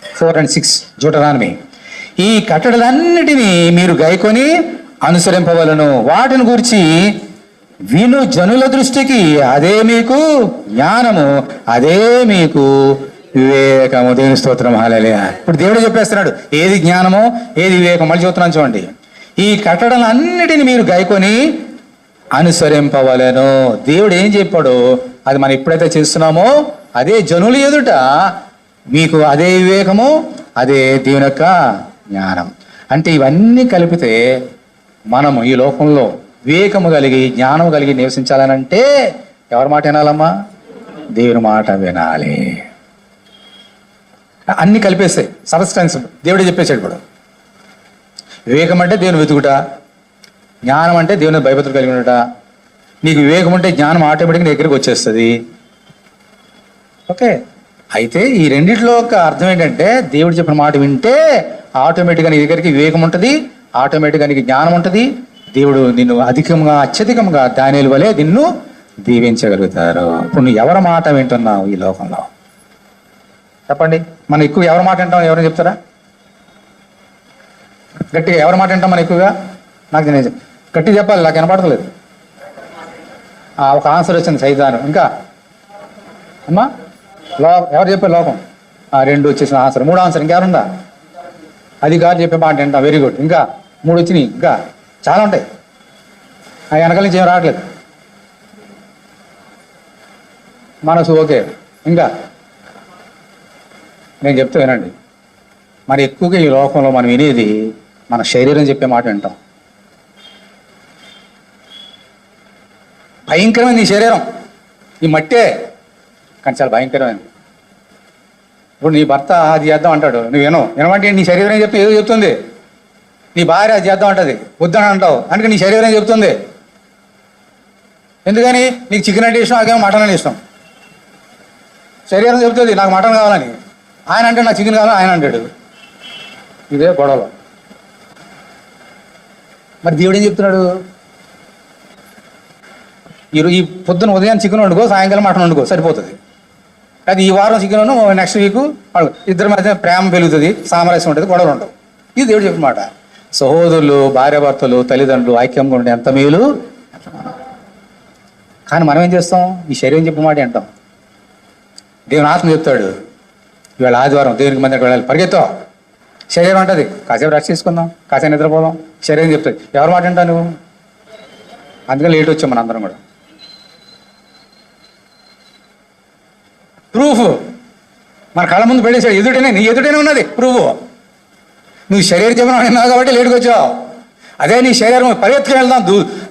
Speaker 1: 4 and 6 డ్యూటెరానమీ. ఈ కట్టడలన్నిటినీ మీరు గైకొని అనుసరింపవలను. వాటిని గురించి విను జనుల దృష్టికి అదే మీకు జ్ఞానము, అదే మీకు వివేకము. దేవుని స్తోత్రం, హల్లెలూయా. ఇప్పుడు దేవుడు చెప్పేస్తున్నాడు ఏది జ్ఞానమో ఏది వివేకం. మళ్ళీ చూస్తున్నాను చూడండి. ఈ కట్టడలన్నిటిని మీరు గైకొని అనుసరింపవలను. దేవుడు ఏం చెప్పాడో అది మనం ఎప్పుడైతే చేస్తున్నామో అదే జనుల ఎదుట మీకు అదే వివేకము, అదే దేవుని యొక్క జ్ఞానం. అంటే ఇవన్నీ కలిపితే మనము ఈ లోకంలో వివేకము కలిగి జ్ఞానం కలిగి నివసించాలనంటే ఎవరి మాట వినాలమ్మా? దేవుని మాట వినాలి. అన్ని కలిపేస్తాయి సబ్స్టెన్స్. దేవుడే చెప్పేసాడు ఇప్పుడు. వివేకం అంటే దేవుని వెతుకుట, జ్ఞానం అంటే దేవుని భయభక్తులు కలిగి ఉండట. నీకు వివేకం ఉంటే జ్ఞానం ఆటోమేటిక్గా నీ దగ్గరికి వచ్చేస్తుంది. ఓకే, అయితే ఈ రెండిట్లో ఒక అర్థం ఏంటంటే దేవుడు చెప్పిన మాట వింటే ఆటోమేటిక్గా నీ దగ్గరికి వివేకం ఉంటుంది, ఆటోమేటిక్గా నీకు జ్ఞానం ఉంటుంది. దేవుడు నిన్ను అత్యధికంగా దానియేలు వలె నిన్ను దీవించగలుగుతారు. ఇప్పుడు నువ్వు ఎవరి మాట వింటున్నావు ఈ లోకంలో? చెప్పండి. మనం ఎక్కువ ఎవరి మాట వింటాం? ఎవరైనా చెప్తారా? గట్టిగా ఎవరి మాట వింటాం మనం ఎక్కువగా? నాకు నేను గట్టిగా చెప్పాలి, నాకు వినపడతలేదు. ఒక ఆన్సర్ వచ్చింది సైతాను. ఇంకా అమ్మా ఎవరు చెప్పారు? లోకం. 2 వచ్చేసిన ఆన్సర్. 3 ఆన్సర్ ఇంకెవరుందా? అది కాదు చెప్పే మాట వింటాం. Very good. ఇంకా 3 వచ్చినాయి. ఇంకా చాలా ఉంటాయి. ఆ వెనకాల నుంచి ఏం రావట్లేదు. మనసు ఓకే. ఇంకా నేను చెప్తే వినండి. మరి ఎక్కువగా ఈ లోకంలో మనం వినేది మన శరీరం చెప్పే మాట వింటాం. భయంకరమైనది ఈ శరీరం, ఈ మట్టే, కానీ చాలా భయంకరమైనది. ఇప్పుడు నీ భర్త అది చేద్దాం అంటాడు, నువ్వు వినమంటే నీ శరీరం చెప్తే ఏదో చెప్తుంది. నీ భార్య అది చేద్దాం అంటది, వద్దని అంటావు, అందుకే నీ శరీరం చెప్తుంది. ఎందుకని నీకు చికెన్ అంటే ఇష్టం, నాకేమో మటన్ అంటే ఇష్టం. శరీరం చెప్తుంది నాకు మటన్ కావాలని, ఆయన అంటే నాకు చికెన్ కావాలని ఆయన అంటాడు. ఇదే గొడవలు. మరి దేవుడు ఏం చెప్తున్నాడు? ఈ పొద్దున ఉదయం చికెన్ వండుకో, సాయంకాలం మటన్ వండుకో, సరిపోతుంది. అది ఈ వారం చికెన్, నెక్స్ట్ వీక్ ఇద్దరి మధ్య ప్రేమ పెరుగుతుంది, సామరస్యం ఉంటుంది, గొడవలు ఉండవు. ఇది దేవుడు చెప్పిన మాట. సహోదరులు, భార్యాభర్తలు, తల్లిదండ్రులు ఐక్యంగా ఉండే ఎంత మేలు. కానీ మనం ఏం చేస్తాం? ఈ శరీరం చెప్పిన మాట అంటాం. దేవుని ఆత్మ చెప్తాడు, ఇవాళ ఆదివారం దేవునికి మందికి వెళ్ళాలి, పరిగెత్తావు. శరీరం అంటది కాసేపు రెస్ట్ చేసుకుందాం, కాసేపు నిద్రపోదాం. శరీరం చెప్తుంది. ఎవరి మాట అంటా నువ్వు? అందుకని లేట్ వచ్చాం మన అందరం కూడా. ప్రూఫ్ మన కళ్ళ ముందు పెట్టేశాడు, ఎదుటనే, నీ ఎదుటనే ఉన్నది ప్రూఫ్. నువ్వు శరీరం చెప్పిన విన్నావు కాబట్టి లేటుకు వచ్చావు. అదే నీ శరీరం పరిగెత్తుకుని వెళ్దాం,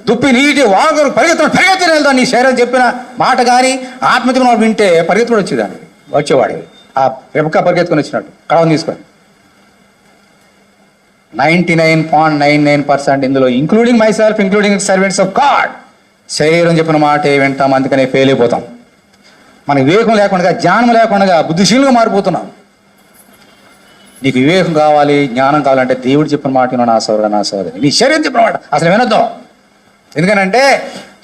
Speaker 1: దుప్పి నీటి వాగురు పరిగెత్తుకుని వెళ్దాం. నీ శరీరం చెప్పిన మాట కానీ ఆత్మ చెప్పిన వింటే పరిగెత్తుకుని వచ్చేవాడు. ఆ రెబకా పరిగెత్తుకుని వచ్చినట్టు కడవని తీసుకొని 99.99% ఇందులో including my self, including servants of God, శరీరం చెప్పిన మాట వింటాం. అందుకనే ఫెయిల్ అయిపోతాం. మనకి వివేకం లేకుండా, జ్ఞానం లేకుండా బుద్ధిశీలంగా మారిపోతున్నాం. నీకు వివేకం కావాలి, జ్ఞానం కావాలంటే దేవుడు చెప్పిన మాట నా సోదరుడు, నా సోదరి, నీ శరీరం చెప్పిన మాట అసలు వినొద్దాం. ఎందుకనంటే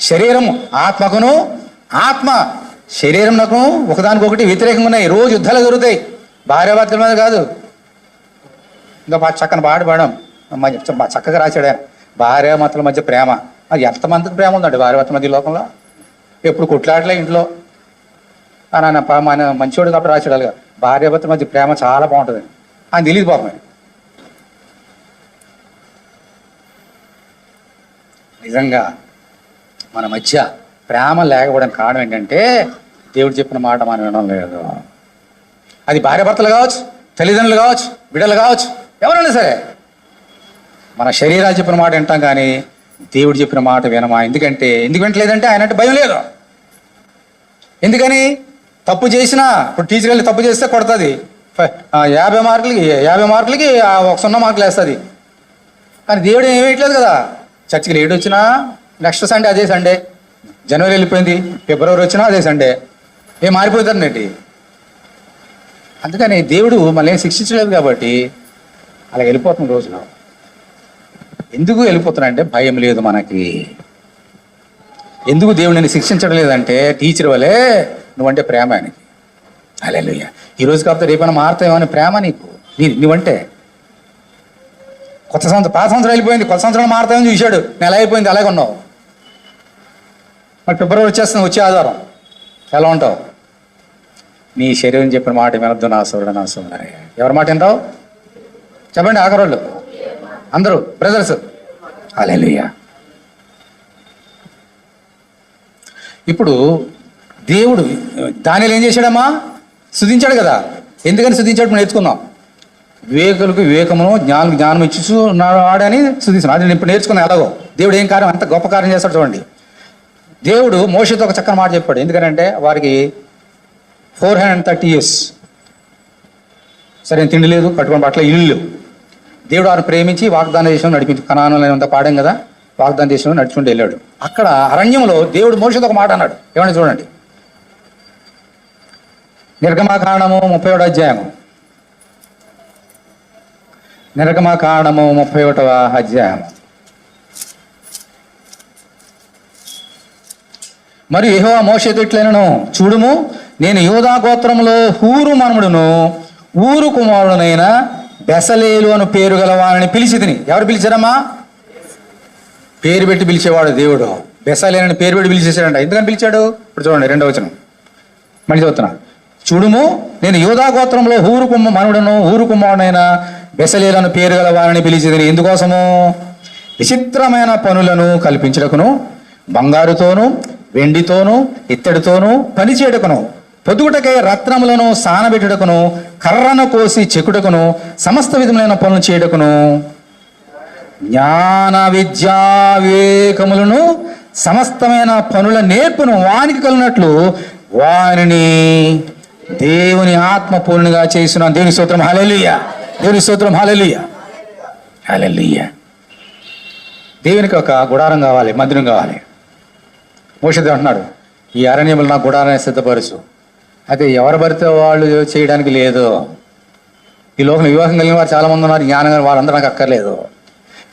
Speaker 1: శరీరం ఆత్మకును, ఆత్మ శరీరంకు ఒకదానికొకటి వ్యతిరేకంగా ఉన్నాయి. రోజు యుద్ధాలు జరుగుతాయి. భార్యాభర్తల మీద కాదు. ఇంకా చక్కని పాడడం చక్కగా రాశాడు ఆయన. భార్యాభర్తల మధ్య ప్రేమ, అది ఎంతమందికి ప్రేమ ఉందండి భార్యాభర్తల మధ్య లోకంలో? ఎప్పుడు కొట్లాడలే ఇంట్లో. ఆయన మంచివాడు కాబట్టి రాశాడు. అలాగా భార్యాభర్తల మధ్య ప్రేమ చాలా బాగుంటుంది. ఆయన తెలియదు పాపం. నిజంగా మన మధ్య ప్రేమ లేకపోవడానికి కారణం ఏంటంటే దేవుడు చెప్పిన మాట మనం వినడం లేదు. అది భార్యాభర్తలు కావచ్చు, తల్లిదండ్రులు కావచ్చు, బిడ్డలు కావచ్చు, ఎవరైనా సరే మన శరీరాలు చెప్పిన మాట వింటాం కానీ దేవుడు చెప్పిన మాట వినమా? ఎందుకంటే ఎందుకు వింటలేదంటే ఆయన అంటే భయం లేదు. ఎందుకని? తప్పు చేసినా, ఇప్పుడు టీచర్ వెళ్ళి తప్పు చేస్తే కొడుతుంది, 50 మార్కులకి 0 మార్కులు వేస్తుంది. కానీ దేవుడు ఏమి వేయట్లేదు కదా. చర్చికి లేట్ వచ్చినా నెక్స్ట్ సండే అదే సండే, జనవరి వెళ్ళిపోయింది, ఫిబ్రవరి వచ్చినా అదే సండే, ఏం మారిపోతారండి. అందుకని దేవుడు మళ్ళీ ఏం శిక్షించలేదు కాబట్టి అలా వెళ్ళిపోతున్న రోజున. ఎందుకు వెళ్ళిపోతున్నా అంటే భయం లేదు మనకి. ఎందుకు దేవుడు నేను శిక్షించడం లేదంటే టీచర్ వలే నువ్వంటే ప్రేమ ఆయనకి. హల్లెలూయా. ఈరోజు కాకపోతే రేపైనా మారుతాయేమని ప్రేమ నీకు, నువ్వంటే. కొత్త సంవత్సరం, పాత సంవత్సరం వెళ్ళిపోయింది, కొత్త సంవత్సరం మారుతామని చూశాడు, నెల అయిపోయింది, అలాగే ఉన్నావు. మరి ఫిబ్రవరి వచ్చేస్తుంది, వచ్చే ఆధారం ఎలా ఉంటావు? నీ శరీరం చెప్పిన మాట వినొద్దు నా సోదరుడు, నా సోదరి. ఎవరి మాట వింటావు చెప్పండి? ఆఖరోళ్ళు అందరూ బ్రదర్స్. హల్లెలూయా. ఇప్పుడు దేవుడు దానిలో ఏం చేశాడమ్మా? స్తుతించాడు కదా. ఎందుకని స్తుతించాడు మనం నేర్చుకుందాం. వివేకులకు వివేకమును, జ్ఞానులకు జ్ఞానం ఇచ్చున్నాడని స్తుతిస్తున్నాడు. అది ఇప్పుడు నేర్చుకున్నాను ఎలాగో. దేవుడు ఏం కార్యం, అంత గొప్ప కార్యం చేస్తాడు చూడండి. దేవుడు మోషేతో ఒక చక్కని మాట చెప్పాడు. ఎందుకంటే వారికి 430 years సరైన తిండి లేదు, కట్టుకుని పట్ల ఇల్లు లేవు. దేవుడు వారిని ప్రేమించి వాగ్దాన దేశంలో నడిపించి, కనానులో అంతా పాడాం కదా, వాగ్దాన దేశంలో నడుచుకుంటూ వెళ్ళాడు. అక్కడ అరణ్యంలో దేవుడు మోషేతో ఒక మాట అన్నాడు. ఏమని చూడండి. నిర్గమకాండము 31వ అధ్యాయము. నిర్గమకాండము 31వ అధ్యాయం. మరియు యెహోవా మోషేతో ఇట్లనెను, చూడుము, నేను యూదా గోత్రములో హూరు మనుమడును, ఊరు కుమారుడునైన బెసలేలు అను పేరు గలవాని పిలిచి తిని. ఎవరు పిలిచారమ్మా? పేరు పెట్టి పిలిచేవాడు దేవుడు. బెసలేలు అని పేరు పెట్టి పిలిచేసాడంట. ఎందుకని పిలిచాడు? ఇప్పుడు చూడండి 2వ వచనం మళ్ళీ చదువుతున్నా. చూడుము, నేను యూదా గోత్రంలో మనుడును, ఊరు కుమారుడైన బెసలేలను పేరు గల వారిని పిలిచిదిని. ఎందుకోసము? విచిత్రమైన పనులను కల్పించుటకును, బంగారుతోను, వెండితోను, ఇత్తడితోను పనిచేయటకును, పొదుగుటకై రత్నములను సానబెట్టుటకును, కర్రను కోసి చెక్కుటకును, సమస్త విధములైన పనులు చేయటకును, జ్ఞాన విద్యా వివేకములను సమస్తమైన పనుల నేర్పును వానికి కలిగినట్లు వారిని దేవుని ఆత్మ పూర్ణిగా చేస్తున్నాను. దేవుని స్తోత్రం, హల్లెలూయా. దేవుని స్తోత్రం, హల్లెలూయా, హల్లెలూయా. దేవునికి ఒక గుడారం కావాలి, మందిరం కావాలి. మోషేతో అంటున్నాడు, ఈ అరణ్యములు నాకు గుడారాన్ని సిద్ధపరచు. అయితే ఎవరు పడితే వాళ్ళు చేయడానికి లేదు. ఈ లోకంలో వివాహం కలిగిన వారు చాలామంది ఉన్నారు, జ్ఞానం కానీ వాళ్ళందరూ నాకు అక్కర్లేదు.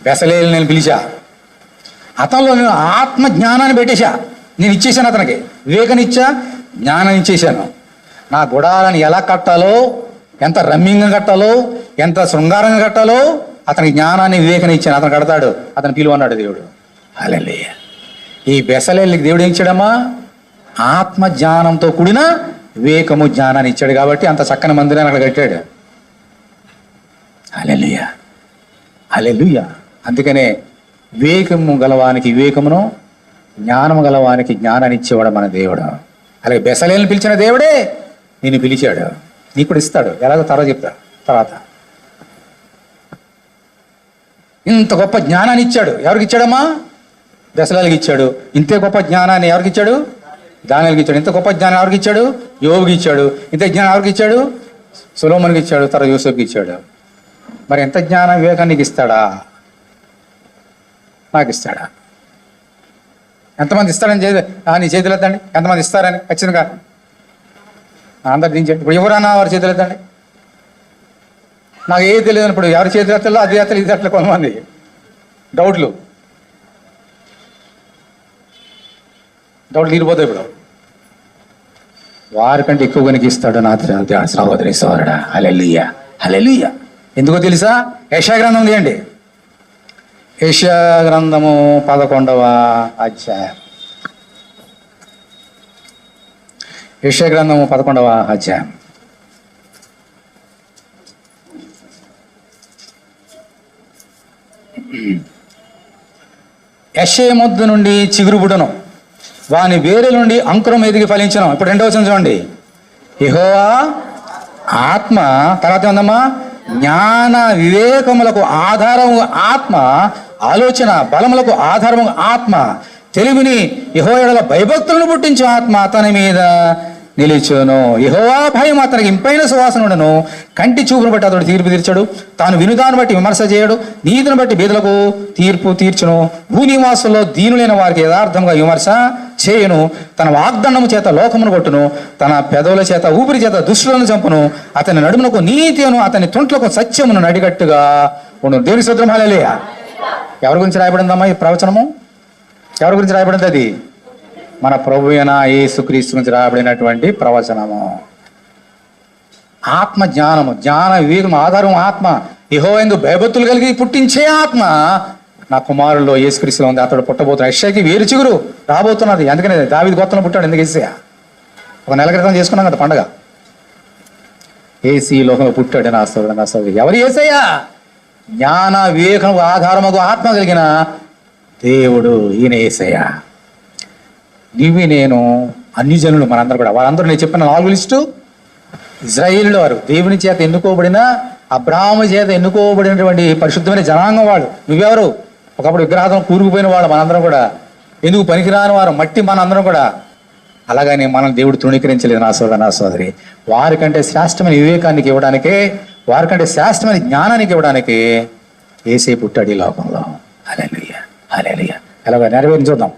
Speaker 1: బెసలేలు నేను పిలిచా, అతనిలో నేను ఆత్మ జ్ఞానాన్ని పెట్టేశా. నేను ఇచ్చేసాను, అతనికి వివేకాన్ని ఇచ్చా, జ్ఞానాన్ని ఇచ్చేసాను. నా గుడారాన్ని ఎలా కట్టాలో, ఎంత రమ్యంగా కట్టాలో, ఎంత శృంగారంగా కట్టాలో అతనికి జ్ఞానాన్ని వివేకాన్ని ఇచ్చాను. అతను కడతాడు, అతను పిలువన్నాడు దేవుడు. హల్లెలూయా. ఈ బెసలేళ్ళకి దేవుడు ఏం ఇచ్చాడమ్మా? ఆత్మ జ్ఞానంతో కూడిన వివేకము జ్ఞానాన్ని ఇచ్చాడు. కాబట్టి అంత చక్కని మందిరాన్ని అక్కడ కట్టాడు. హల్లెలూయా, హల్లెలూయా. అందుకనే వివేకము గలవానికి వివేకమును, జ్ఞానము గలవానికి జ్ఞానాన్ని ఇచ్చేవాడు మన దేవుడు. అలాగే బెసలేలను పిలిచిన దేవుడే నిన్ను పిలిచాడు, నీకు కూడా ఇస్తాడు. ఎలాగో తర్వాత చెప్తా. తర్వాత ఇంత గొప్ప జ్ఞానాన్ని ఇచ్చాడు. ఎవరికి ఇచ్చాడమ్మా? బెసలేలకు ఇచ్చాడు. ఇంతే గొప్ప జ్ఞానాన్ని ఎవరికి ఇచ్చాడు? దానియేలుకి ఇచ్చాడు. ఇంత గొప్ప జ్ఞానం ఎవరికి ఇచ్చాడు? యోబుకి ఇచ్చాడు. ఇంత జ్ఞానం ఎవరికి ఇచ్చాడు? సొలొమోనుకి ఇచ్చాడు. తర్వాత యూసుఫ్కి ఇచ్చాడు. మరి ఎంత జ్ఞానం వివేకానికి ఇస్తాడా? నాకు ఇస్తాడా? ఎంతమంది ఇస్తాడని నీ చేతులు ఎత్తండి. ఎంతమంది ఇస్తారని ఖచ్చితంగా అందరు దించండి. ఇప్పుడు ఎవరన్నా వారి చేతులు ఎత్తండి. నాకు ఏది తెలియదు. ఇప్పుడు ఎవరి చేతులు ఎత్తాలో అది ఎత్తలు ఇది ఎత్తలు కొంతమంది డౌట్లు తీరిపోతాయి. ఇప్పుడు వారికంటే ఎక్కువ కనిపిస్తాడు నా సహోదరి సోదరుడా. హల్లెలూయా, హల్లెలూయా. ఎందుకో తెలుసా? యెషయా గ్రంథం తీయండి. యెషయా గ్రంథము 11వ అధ్యాయం. యెషయా గ్రంథము 11వ అధ్యాయం. యెషయా మొద్దు నుండి చిగురుబుడును, వాని వేరే నుండి అంకురం ఎదిగి ఫలించను. ఇప్పుడు 2వ వచనం చూడండి. యెహోవా ఆత్మ, తర్వాత ఉందమ్మా, జ్ఞాన వివేకములకు ఆధారము ఆత్మ, ఆలోచన బలములకు ఆధారము ఆత్మ, తెలివిని యెహోవా యెడల భయభక్తులను పుట్టించే ఆత్మ అతని మీద నిలిచును. యెహోవా భయం అతనికి ఇంపైన సువాసన ఉండను. కంటి చూపును బట్టి అతడు తీర్పు తీర్చడు. తాను వినుదాన్ని బట్టి విమర్శ చేయడు. నీతిని బట్టి బీదలకు తీర్పు తీర్చును. భూనివాసుల్లో దీనులైన వారికి యథార్థంగా విమర్శ చేయను. తన వాగ్దండము చేత లోకమును కొట్టును. తన పెదవుల చేత ఊపిరి చేత దుష్టులను చంపును. అతని నడుమునకు నీతిను, అతని తుంట్లకు సత్యమును నడిగట్టుగా ఉండును. దేవుని స్తోత్రం. హల్లెలూయా. ఎవరి గురించి రాయబడిందమ్మా ఈ ప్రవచనము? ఎవరి గురించి రాయబడింది? అది మన ప్రభు అయిన యేసుక్రీస్తు గురించి రాయబడినటువంటి ప్రవచనము. ఆత్మ జ్ఞానము, జ్ఞాన వివేకం ఆధారం ఆత్మ. యెహోవా యందు భయభక్తులు కలిగి పుట్టించే ఆత్మ నా కుమారుల్లో యేసుక్రీస్తులో ఉంది. అతడు పుట్టబోతున్న యెషయాకి వేరు చిగురు రాబోతున్నది. అందుకనే దావీదు గోత్రంలో పుట్టాడు. ఎందుకు యేసయ్య? ఒక నెల క్రితం చేసుకున్నాం కదా పండగ. యేసు ఈ లోకంలో పుట్టాడు. నా సోదరు ఎవరు? యేసయ్య. జ్ఞాన వివేకం ఆధారముకు ఆత్మ కలిగిన దేవుడు ఈయన యేసయ్య. నీవి నేను అన్ని జనులు మనందరూ కూడా, వారందరూ నేను చెప్పిన 4 లిస్టు ఇజ్రాయేలు వారు, దేవుని చేత ఎన్నుకోబడిన, అబ్రాహాము చేత ఎన్నుకోబడినటువంటి పరిశుద్ధమైన జనాంగం వాళ్ళు. నువ్వెవరు? ఒకప్పుడు విగ్రహాలను కూరుకుపోయిన వాళ్ళు మనందరం కూడా, ఎందుకు పనికిరాని వారు, మట్టి మనందరం కూడా. అలాగని మనం దేవుడు తృణీకరించలేదు నా సోదరి. వారికంటే శ్రేష్టమైన వివేకానికి ఇవ్వడానికే, వారికంటే శ్రేష్టమైన జ్ఞానానికి ఇవ్వడానికి యేసే పుట్టాడు ఈ లోకంలో. హల్లెలూయా, హల్లెలూయా. ఎలాగ నెరవేర్చి చూద్దాం.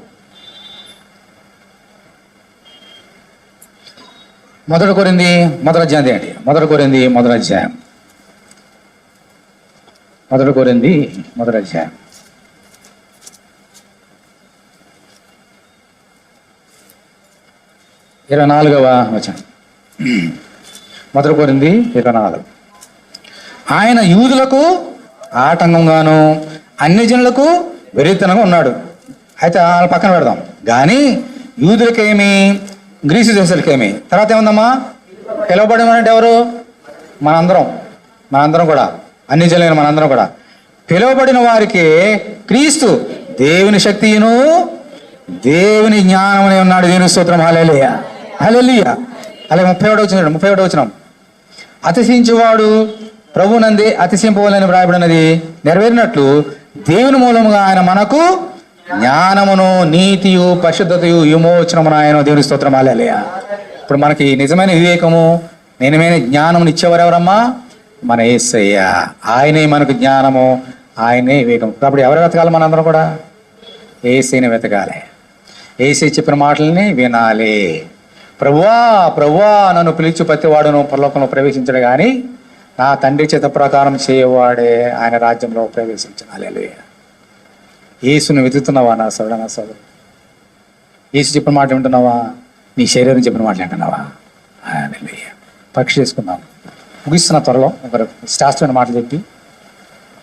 Speaker 1: 1 కొరింథీ 1వ అధ్యాయం తీయండి. 1 కొరింథీ 1వ అధ్యాయం. 1 కొరింథీ 1వ అధ్యాయం. 24వ వచనం. 1 కొరింథీ 24. ఆయన యూదులకు ఆటంకంగాను అన్యజనులకు విరితనంగా ఉన్నాడు. అయితే వాళ్ళ పక్కన పెడదాం. కానీ యూదులకేమి, గ్రీసు దేశాలకేమి. తర్వాత ఏముందమ్మా? పిలువబడిన అంటే ఎవరు? మనందరం కూడా, అన్ని జనులైన మనందరం కూడా. పిలువబడిన వారికి క్రీస్తు దేవుని శక్తియును దేవుని జ్ఞానమని ఉన్నాడు. దేవుని స్తోత్రం. హల్లెలూయా, హల్లెలూయా. అలాగే 31వ వచనం. అతిశయించువాడు ప్రభునందే అతిశయింపవలని వ్రాయబడినది నెరవేరినట్లు దేవుని మూలముగా ఆయన మనకు జ్ఞానమును, నీతియు, పరిశుద్ధతయు, విమోచనమును ఆయన. దేవుని స్తోత్రం. హల్లెలూయా. ఇప్పుడు మనకి నిజమైన వివేకము, నిజమైన జ్ఞానమును ఇచ్చేవారు ఎవరమ్మా? మన యేసయ్య. ఆయనే మనకు జ్ఞానము, ఆయనే వివేకం. కాబట్టి ఎవరు వెతకాలి? మనందరం కూడా యేసయ్యని వెతకాలి. యేసే చెప్పిన మాటల్ని వినాలి. ప్రభువా ప్రభువా నన్ను పిలిచి ప్రతివాడును పరలోకంలో ప్రవేశించడు కానీ నా తండ్రి చేత ప్రకారం చేయవాడే ఆయన రాజ్యంలో ప్రవేశించిన. హల్లెలూయా. యేసును వెతుకుతున్నావా నా సోదరు? యేసు చెప్పిన మాట వింటున్నావా? నీ శరీరం చెప్పిన మాటలు వింటున్నావా? హల్లెలూయా. పరీక్ష చేసుకుందాం. ముగిస్తున్న త్వరలో ఒక శాస్త్రమైన మాటలు చెప్పి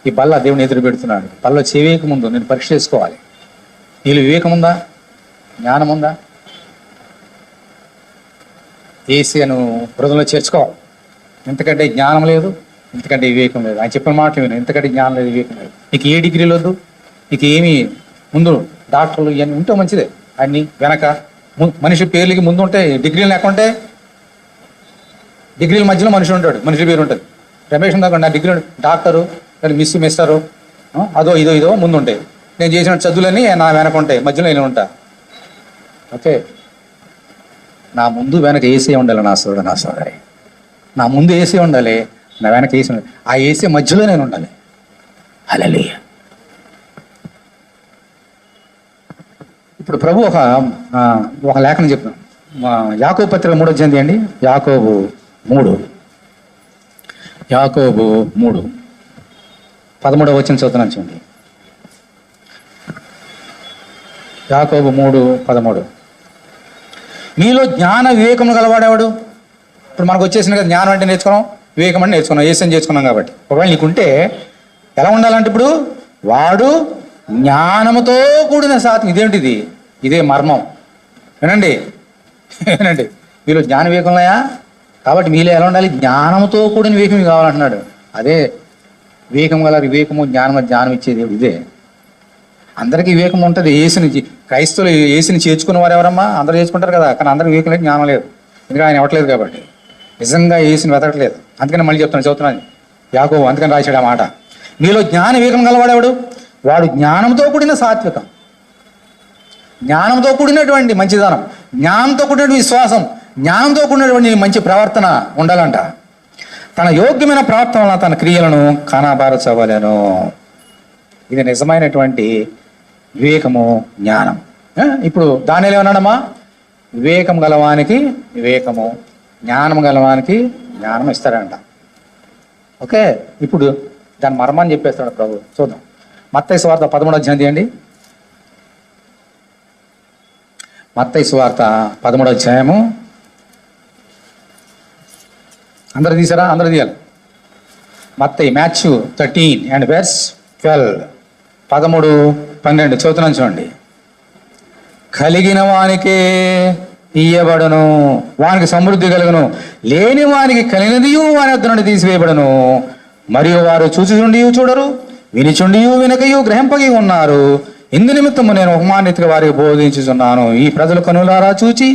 Speaker 1: ఈ బల్ల దేవుని ఎదురు పెడుతున్నాడు. బల్ల చేయక ముందు నేను పరీక్ష చేసుకోవాలి. నీళ్ళు వివేకం ఉందా? జ్ఞానం ఉందా? ఏసియను హృదయంలో చేర్చుకోవాలి. ఎంతకంటే జ్ఞానం లేదు, ఎంతకంటే వివేకం లేదు. ఆయన చెప్పిన మాటలు విను. ఎంతకంటే జ్ఞానం లేదు, వివేకం లేదు. నీకు ఏ డిగ్రీలు వద్దు, నీకు ఏమి ముందు డాక్టర్లు ఇవన్నీ ఉంటే మంచిదే. అన్ని వెనక మనిషి పేర్లకి ముందు ఉంటే డిగ్రీలు లేకుంటే డిగ్రీల మధ్యలో మనిషి ఉంటాడు, మనిషి పేరు ఉంటుంది. రమేష్ ఉందా నా డిగ్రీ డాక్టరు మిస్టరు అదో ఇదో ముందు ఉంటాయి. నేను చేసిన చదువులన్నీ నా వెనక ఉంటాయి, మధ్యలో నేను ఉంటా. ఓకే, నా ముందు వెనక ఏసీ ఉండాలి నా సోదరి. నా ముందు ఏసీ ఉండాలి, నా వెనక ఏసీ ఉండాలి. ఆ ఏసీ మధ్యలో నేను ఉండాలి. హల్లెలూయా. ఇప్పుడు ప్రభు ఒక లేఖనం చెప్తాను. యాకోబు పత్రిక 3వ అధ్యాయం అండి. యాకోబు 3:13 వచనం చదువుతున్నాను చూడండి. యాకోబు 3:13. మీలో జ్ఞాన వివేకము గలవాడేవాడు. ఇప్పుడు మనకు వచ్చేసిన కదా, జ్ఞానం అంటే నేర్చుకున్నాం, వివేకం అంటే నేర్చుకున్నాం, ఏసని చేసుకున్నాం. కాబట్టి ఒకవేళ నీకుంటే ఎలా ఉండాలంటే ఇప్పుడు వాడు జ్ఞానముతో కూడిన సాత్వం. ఇదేంటిది? ఇదే మర్మం. వినండి. మీలో జ్ఞాన వివేకం ఉన్నాయా? కాబట్టి మీలో ఎలా ఉండాలి? జ్ఞానంతో కూడిన వివేకం కావాలంటున్నాడు. అదే వివేకం గల వివేకము, జ్ఞానం ఇచ్చేది ఇదే. అందరికీ వివేకం ఉంటుంది. క్రైస్తవులు ఏసుని చేర్చుకున్న వారు ఎవరమ్మా? అందరూ చేసుకుంటారు కదా, కానీ అందరికి వివేకం లేదు, జ్ఞానం లేదు. ఎందుకంటే ఆయన ఇవ్వట్లేదు కాబట్టి. నిజంగా ఏసుని వెతకట్లేదు. అందుకని మళ్ళీ చదువుతున్నాను. యాకోబు అందుకని రాశాడు ఆ మాట. మీలో జ్ఞాన వివేకం గలవాడేవాడు. వాడు జ్ఞానంతో కూడిన సాత్వికం, జ్ఞానంతో కూడినటువంటి మంచిదనం, జ్ఞానంతో కూడినటువంటి విశ్వాసం, జ్ఞానంతో కూడినటువంటి మంచి ప్రవర్తన ఉండాలంట. తన యోగ్యమైన ప్రవర్తన వలన తన క్రియలను కనబరచవలెను. ఇది నిజమైనటువంటి వివేకము, జ్ఞానం. ఇప్పుడు దానిలో ఏమన్నాడమ్మా? వివేకం గలవానికి వివేకము, జ్ఞానం గలవానికి జ్ఞానం ఇస్తాడంట. ఓకే, ఇప్పుడు దాని మర్మాన్ని చెప్పేస్తాడు ప్రభు. చూద్దాం. మత్తయి సువార్త 13వ అధ్యాయం తీయండి. మత్తయి సువార్త 13వ అధ్యాయము. అందరూ తీసారా? అందరూ తీయాలి. మత్తయి Matthew 13:12. 13-12 చదువుతున్నాను చూడండి. కలిగిన వానికే ఇయ్యబడను, వానికి సమృద్ధి కలుగును. లేని వానికి కలిగినదియు వాని వద్ద నుండి తీసివేయబడను. మరియు వారు చూచుచుండి చూడరు, వినిచుండి వినకయు గ్రహింపగి ఉన్నారు. ఇందు నిమిత్తము నేను ఉపమానితిగా వారికి బోధించుచున్నాను. ఈ ప్రజలు కనులారా చూచి,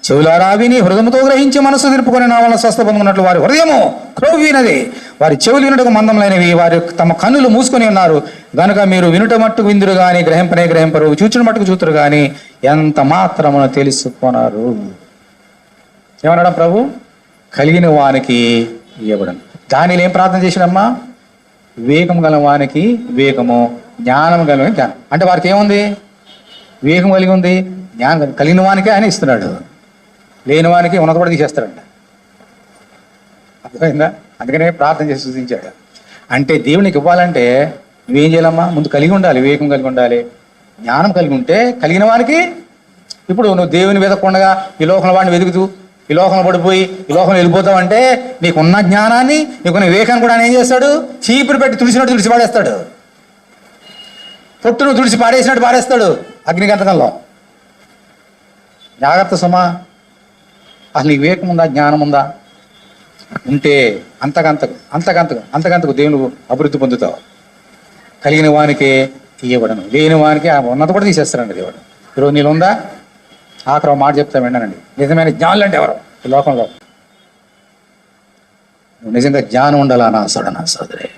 Speaker 1: చెవులారా విని, హృదయముతో గ్రహించి, మనసు తిరుపుకొని నా వల్ల స్వస్థ పొందుకున్నట్లు వారి హృదయము క్రొవ్వినది, వారి చెవులు వినుటకు మందములైనవి, వారి తమ కన్నులు మూసుకొని ఉన్నారు. గనుక మీరు వినుట మట్టుకు విందురు గాని గ్రహింపరు, చూచిన మట్టుకు చూతురు గాని ఎంత మాత్రమున తెలుసుకున్నారు. ఏమన్నాడు ప్రభు? కలిగిన వానికి ఇవ్వబడను. దానిలో ఏం ప్రార్థన చేసినమ్మా? వివేకం గల వానికి వివేకము, జ్ఞానం కలిగిన జ్ఞానం. అంటే వారికి ఏముంది? వివేకం కలిగి ఉంది, జ్ఞానం కలిగిన వానికే ఆయన ఇస్తున్నాడు, లేని వానికి ఉన్నత కూడా తీసేస్తాడంట. అర్థమైందా? అందుకనే ప్రార్థన చేసి సూచించాడు. అంటే దేవునికి ఇవ్వాలంటే నువ్వేం చేయాలమ్మా? ముందు కలిగి ఉండాలి, వివేకం కలిగి ఉండాలి, జ్ఞానం కలిగి ఉంటే కలిగిన వానికి. ఇప్పుడు నువ్వు దేవుని వెతకకుండా ఈ లోకంలో వాడిని వెతుకుతూ ఈ లోకంలో పడిపోయి ఈ లోకంలో వెళ్ళిపోతావు అంటే నీకున్న జ్ఞానాన్ని, నీకున్న వివేకాన్ని కూడా ఆయన ఏం చేస్తాడు? చీపురు పెట్టి తుడిచినట్టు తుడిచి పాడేస్తాడు. పొట్టును తుడిచి పాడేసినట్టు పాడేస్తాడు అగ్నిగంధకంలో. జాగ్రత్త సుమా. అసలు నీకు వివేకం ఉందా? జ్ఞానం ఉందా? ఉంటే అంతకంతకు దేవుని అభివృద్ధి పొందుతావు. కలిగిన వానికే ఇవ్వబడను, లేని వానికి ఆ ఉన్నత కూడా తీసేస్తారండి దేవుడు. ఈరోజు నీళ్ళు ఉందా? ఆఖరి మాట చెప్తా విన్నానండి. నిజమైన జ్ఞానులు అంటే ఎవరు ఈ లోకంలో? నువ్వు నిజంగా జ్ఞానం ఉండాలా నా సోదరి.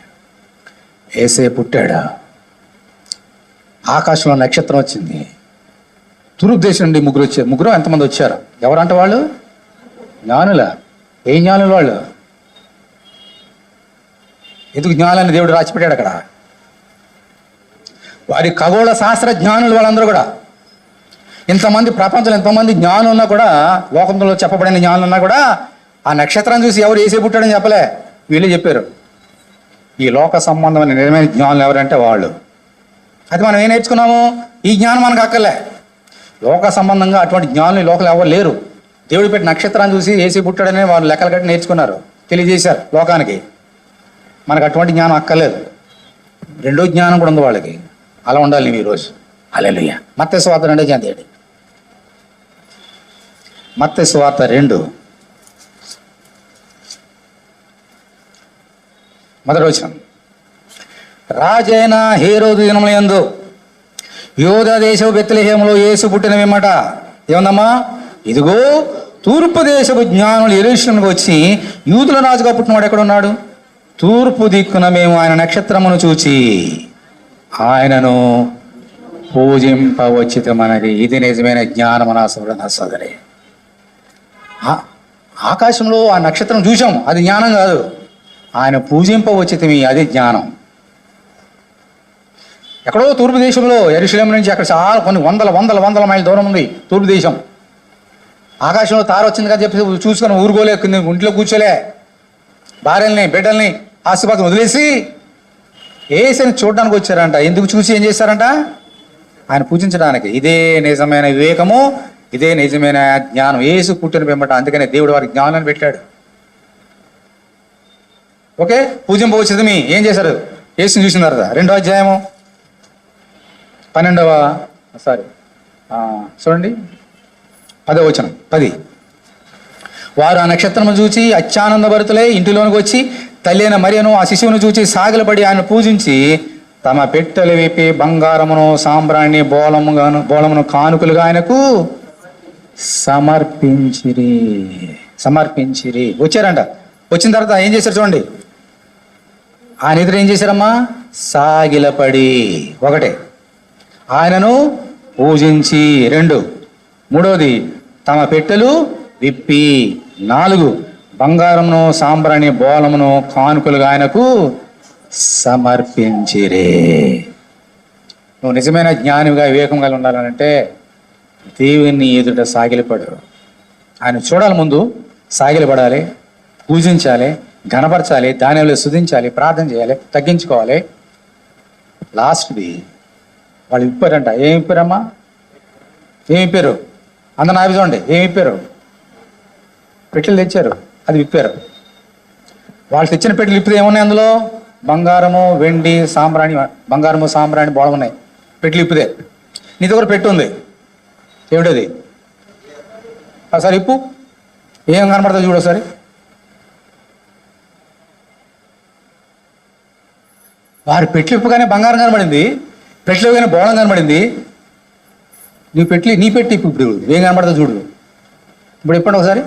Speaker 1: ఏసే పుట్టాడా? ఆకాశంలో నక్షత్రం వచ్చింది. తూర్పు దేశం నుండి ముగ్గురు వచ్చారు. ముగ్గురు ఎంతమంది వచ్చారు? ఎవరంటే వాళ్ళు జ్ఞానులా? ఏం జ్ఞానులు వాళ్ళు? ఎందుకు జ్ఞానాన్ని దేవుడు రాసిపెట్టాడు అక్కడ? వారి ఖగోళ శాస్త్ర జ్ఞానులు వాళ్ళందరూ కూడా. ఇంతమంది ప్రపంచంలో ఎంతోమంది జ్ఞానులు ఉన్నా కూడా, లోకంలో చెప్పబడిన జ్ఞానులు ఉన్నా కూడా ఆ నక్షత్రాన్ని చూసి ఎవరు ఏసే పుట్టాడని చెప్పలే, వీళ్ళే చెప్పారు. ఈ లోక సంబంధమైన నిజమైన జ్ఞానులు ఎవరంటే వాళ్ళు. అది మనం ఏం నేర్చుకున్నాము? ఈ జ్ఞానం మనకు అక్కర్లే. లోక సంబంధంగా అటువంటి జ్ఞానులు ఈ లోకంలో ఎవరు లేరు. దేవుడు పెట్టి నక్షత్రాన్ని చూసి ఏసీ పుట్టాడని వాళ్ళు లెక్కలు కట్టి నేర్చుకున్నారు, తెలియజేశారు లోకానికి. మనకు అటువంటి జ్ఞానం అక్కర్లేదు. రెండో జ్ఞానం కూడా ఉంది వాళ్ళకి. అలా ఉండాలి నీవు ఈరోజు. హల్లెలూయా. మత్తయి సువార్త 2వ అధ్యాయం. మత్తయి సువార్త 2 మొదటి వచనం. రాజైన హేరోదు దినములందు యూదా దేశపు బెత్లెహేములో యేసు పుట్టిన వెమ్మట ఏముందమ్మా? ఇదిగో తూర్పు దేశపు జ్ఞానులు యెరూషలేముకు వచ్చి, యూదుల రాజుగా పుట్టినవాడు ఎక్కడ ఉన్నాడు? తూర్పు దిక్కున మేము ఆయన నక్షత్రమును చూచి ఆయనను పూజింపవచ్చితమనది. ఇది నిజమైన జ్ఞానం నా సోదరి. ఆకాశంలో ఆ నక్షత్రం చూసాం, అది జ్ఞానం కాదు. ఆయన పూజింపవచ్చితమి, అది జ్ఞానం. ఎక్కడో తూర్పు దేశంలో యెరూషలేము నుంచి అక్కడ చాలా కొన్ని వందల మైళ్ళ దూరం ఉంది తూర్పు దేశం. ఆకాశంలో తార వచ్చింది కదా చెప్పి చూసుకొని ఊరుకోలే, ఇంట్లో కూర్చోలే. భార్యల్ని బిడ్డల్ని ఆశీర్వాదం వదిలేసి ఏసని చూడడానికి వచ్చారంట. ఎందుకు చూసి ఏం చేశారంట? ఆయన పూజించడానికి. ఇదే నిజమైన వివేకము, ఇదే నిజమైన జ్ఞానం. యేసు పుట్టిన వెంబట. అందుకనే దేవుడు వారికి జ్ఞానాన్ని పెట్టాడు. ఓకే, పూజింపవచ్చేది మీ ఏం చేశారు? యేసుని చూసిన తర్వాత 2వ అధ్యాయము 12వ చూడండి 10వ వచనం 10. వారు ఆ నక్షత్రము చూచి అత్యానందభరితులై ఇంటిలోనికి వచ్చి తల్లి మరియను ఆ శిశువును చూచి సాగిలపడి ఆయన పూజించి తమ పెట్టెలు విప్పి బంగారమును సాంబ్రాణి బోళమును కానుకలుగా ఆయనకు సమర్పించిరి. వచ్చారంట. వచ్చిన తర్వాత ఏం చేశారు చూడండి. ఆయన ఎదురు ఏం చేశారమ్మా? సాగిలపడి. ఒకటే ఆయనను పూజించి. 2 మూడవది తమ పెట్టెలు విప్పి. 4 బంగారమును సాంబ్రాణి బోళమును కానుకలుగా ఆయనకు సమర్పించిరే. నువ్వు నిజమైన జ్ఞానిగా వివేకం కలిగి ఉండాలంటే దేవుని ఎదుట సాగిలపడు. ఆయన చూడాలి, ముందు సాగిలపడాలి, పూజించాలి, ఘనపరచాలి, దానిలో స్తుతించాలి, ప్రార్థన చేయాలి, తగ్గించుకోవాలి. లాస్ట్ది వాళ్ళు విప్పారంట. ఏం విప్పారమ్మా? ఏం విప్పారు? అందరు నావి చూడండి. ఏం విప్పారు? పెట్టెలు తెచ్చారు, అది విప్పారు. వాళ్ళు తెచ్చిన పెట్టెలు విప్పితే ఏమున్నాయి? అందులో బంగారము, వెండి, సాంబ్రాణి, బంగారము సాంబ్రాణి బోళం ఉన్నాయి. పెట్టెలు విప్పితే నీ దగ్గర పెట్టి ఉంది. ఏమిటది? ఒకసారి ఇప్పు. ఏం కనబడుతుంది చూడు ఒకసారి. వారి పెట్లు ఇప్పుగానే బంగారం కనబడింది, పెట్లు ఇవ్వగానే బోళం కనబడింది. నీ పెట్టి ఇప్పుడు ఏం కనబడుతుంది చూడు. ఇప్పుడు ఇప్పండి ఒకసారి.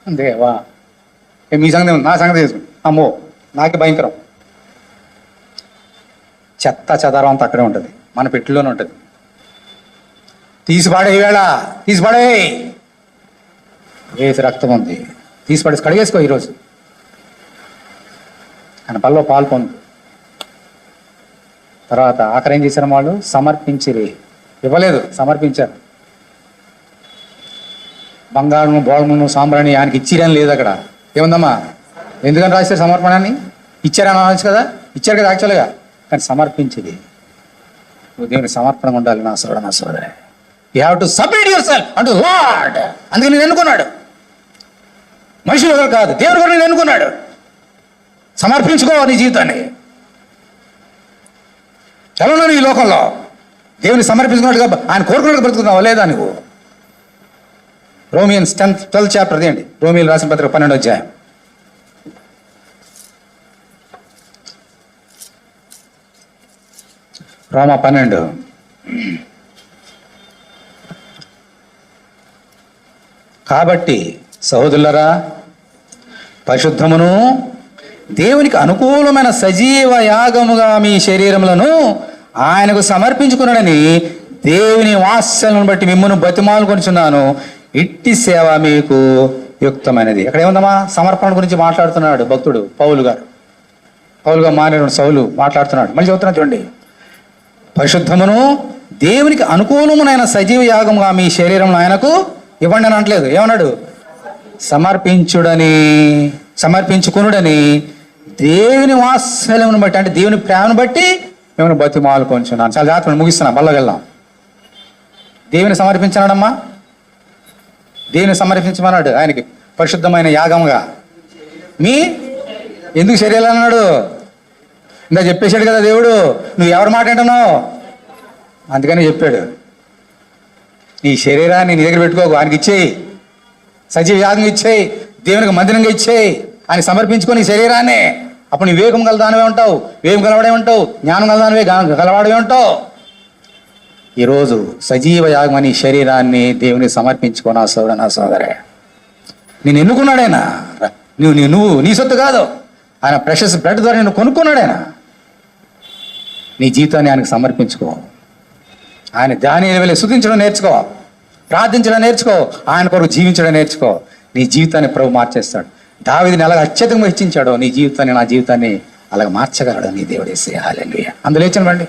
Speaker 1: అంతే వా. మీ సంగతి నా సంగతి చేసుకుని అమ్మో నాకే భయంకరం. చెత్త చెదారం అంతా అక్కడే ఉంటుంది, మన పెట్టిలోనే ఉంటుంది. తీసిపాడే ఈవేళ, తీసిపాడే. వేసి రక్తం ఉంది, తీసిపడేసి కడిగేసుకో ఈరోజు. ఆయన పనిలో పాలు పొందు. తర్వాత ఆఖరి ఏం చేశారు వాళ్ళు? సమర్పించిరి. ఇవ్వలేదు, సమర్పించారు. బంగారము, బోళమును, సాంబ్రాణి ఆయనకి ఇచ్చిరని లేదు అక్కడ. ఏముందమ్మా? ఎందుకని రాశారు సమర్పణాన్ని? ఇచ్చారని అనవచ్చు కదా, ఇచ్చారు కదా యాక్చువల్గా, కానీ సమర్పించింది. నువ్వు దేవుని సమర్పణగా ఉండాలి నా సోదరి. You have to submit your self unto lord. అందుకని నేను ఎన్నుకున్నాడు, మనుషులు ఎవరు కాదు, దేవుడు కూడా నేను ఎన్నుకున్నాడు. సమర్పించుకో నీ జీవితాన్ని. ఎలా ఉన్నాను ఈ లోకంలో? దేవుని సమర్పించుకున్నట్టుగా ఆయన కోరుకున్నట్టు బ్రతుకుతున్నావా లేదా నువ్వు? రోమియన్స్ 12th చాప్టర్ అదేండి. రోమియలు రాసిన పత్రిక 12వ అధ్యాయం. రోమా 12. కాబట్టి సహోదరులరా, పరిశుద్ధమును దేవునికి అనుకూలమైన సజీవ యాగముగా మీ శరీరములను ఆయనకు సమర్పించుకున్నాడని దేవుని వాత్సల్యమును బట్టి మిమ్మల్ని బతిమాలుకొనుచున్నాను. ఇట్టి సేవ మీకు యుక్తమైనది. ఇక్కడ ఏముందమ్మా? సమర్పణ గురించి మాట్లాడుతున్నాడు భక్తుడు పౌలుగా మారిన సౌలు మాట్లాడుతున్నాడు. మళ్ళీ చదువుతున్నా చూడండి. పరిశుద్ధమును దేవునికి అనుకూలమునైన సజీవ యాగముగా మీ శరీరం ఆయనకు ఇవ్వండి అని అనట్లేదు. ఏమన్నాడు? సమర్పించుకునుడని దేవుని వాత్సల్యమును బట్టి, అంటే దేవుని ప్రేమను బట్టి మేము బతిమాలు కొంచున్నాను. చాలా జాగ్రత్త, ముగిస్తున్నా, బల్లకి వెళ్దాం. దేవుని సమర్పించన్నాడమ్మా, దేవుని సమర్పించమన్నాడు ఆయనకి పరిశుద్ధమైన యాగముగా. ఎందుకు శరీరాలు అన్నాడు? ఇందా చెప్పేశాడు కదా దేవుడు, నువ్వు ఎవరి మాట అంటున్నావు? అందుకని చెప్పాడు, నీ శరీరాన్ని నీ దగ్గర పెట్టుకోకు, ఆయనకి ఇచ్చేయి, సజీవ యాగంగా ఇచ్చేయి, దేవునికి మందిరంగా ఇచ్చేయి, ఆయన సమర్పించుకొని నీ శరీరాన్ని. అప్పుడు నీ వివేకం గలదానివే ఉంటావు, వివేకం గలవాడే ఉంటావు, జ్ఞానం గలదానివే గలవాడే ఉంటావు. ఈరోజు సజీవ యాగం నీ శరీరాన్ని దేవునికి సమర్పించుకో నా సోదరే. నేను ఎన్నుకున్నాడైనా, నువ్వు నీ సొత్తు కాదు, ఆయన ప్రెషస్ బ్లడ్ ద్వారా నేను కొనుక్కున్నాడైనా. నీ జీవితాన్ని ఆయనకు సమర్పించుకో. ఆయన దానియేలు వలె స్తుతించడం నేర్చుకో, ప్రార్థించడం నేర్చుకో, ఆయన కొరకు జీవించడం నేర్చుకో. నీ జీవితాన్ని ప్రభు మార్చేస్తాడు. దావీదుని అలాగ అత్యధికంగా హెచ్చించాడో నీ జీవితాన్ని, నా జీవితాన్ని అలాగ మార్చగలడు నీ దేవుడు యేసయ్య. హల్లెలూయా. అందులో లేచనివ్వండి.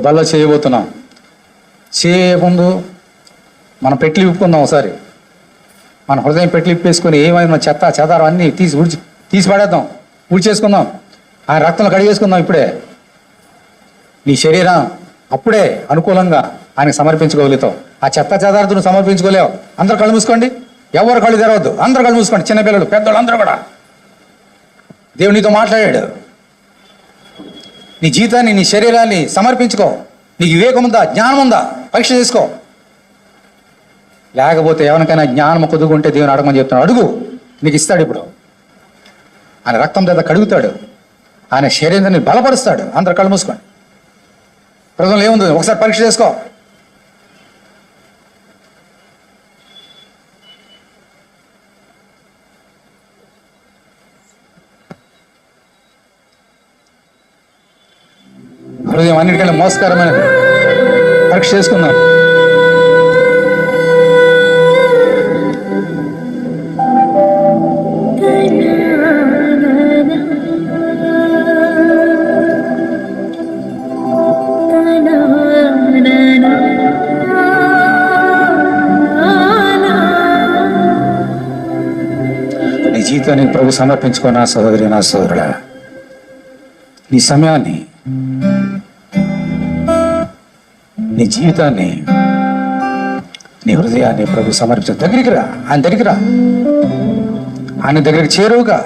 Speaker 1: బల్లో చేయబోతున్నాం. ముందు మన పెట్లు విప్పుకుందాం ఒకసారి. మన హృదయం పెట్లు విప్పేసుకొని ఏమైనా చెత్త చెదారం అన్నీ తీసి పడేద్దాం, ఊడ్చేసుకుందాం. ఆయన రక్తంలో కడిగేసుకుందాం. ఇప్పుడే నీ శరీరం అప్పుడే అనుకూలంగా ఆయనకు సమర్పించుకోగలుగుతావు. ఆ చెత్త చెదారతను సమర్పించుకోలేవు. అందరూ కళ్ళు మూసుకోండి, ఎవరు కళ్ళు తెరవద్దు, అందరూ కళ్ళు మూసుకోండి. చిన్నపిల్లలు, పెద్దోళ్ళు అందరూ కూడా. దేవుడు నీతో మాట్లాడాడు. నీ జీవితాన్ని, నీ శరీరాన్ని సమర్పించుకో. నీకు వివేకం ఉందా, జ్ఞానం ఉందా, పరీక్ష చేసుకో. లేకపోతే ఎవరికైనా జ్ఞానం కుదుకుంటే దేవుని అడగమని చెప్తున్నాడు. అడుగు, నీకు ఇస్తాడు. ఇప్పుడు ఆయన రక్తం చేత కడుగుతాడు, ఆయన శరీరాన్ని బలపరుస్తాడు. అందరు కళ్ళు మూసుకోండి. ప్రజలు ఏముంది ఒకసారి పరీక్ష చేసుకో. హృదయం అన్నిటికన్నా మోసకరమైనది. పరీక్ష చేసుకుందాం. నీ జీవితాన్ని ప్రభు సమర్పించుకో నా సహోదరి, నా సహోదరుడా. నీ సమయాన్ని, నీ జీవితాన్ని, నీ హృదయాన్ని ప్రభు సమర్పించు. దగ్గరికి రా, ఆయన దగ్గరికి రా, ఆయన దగ్గరికి చేరువుగా.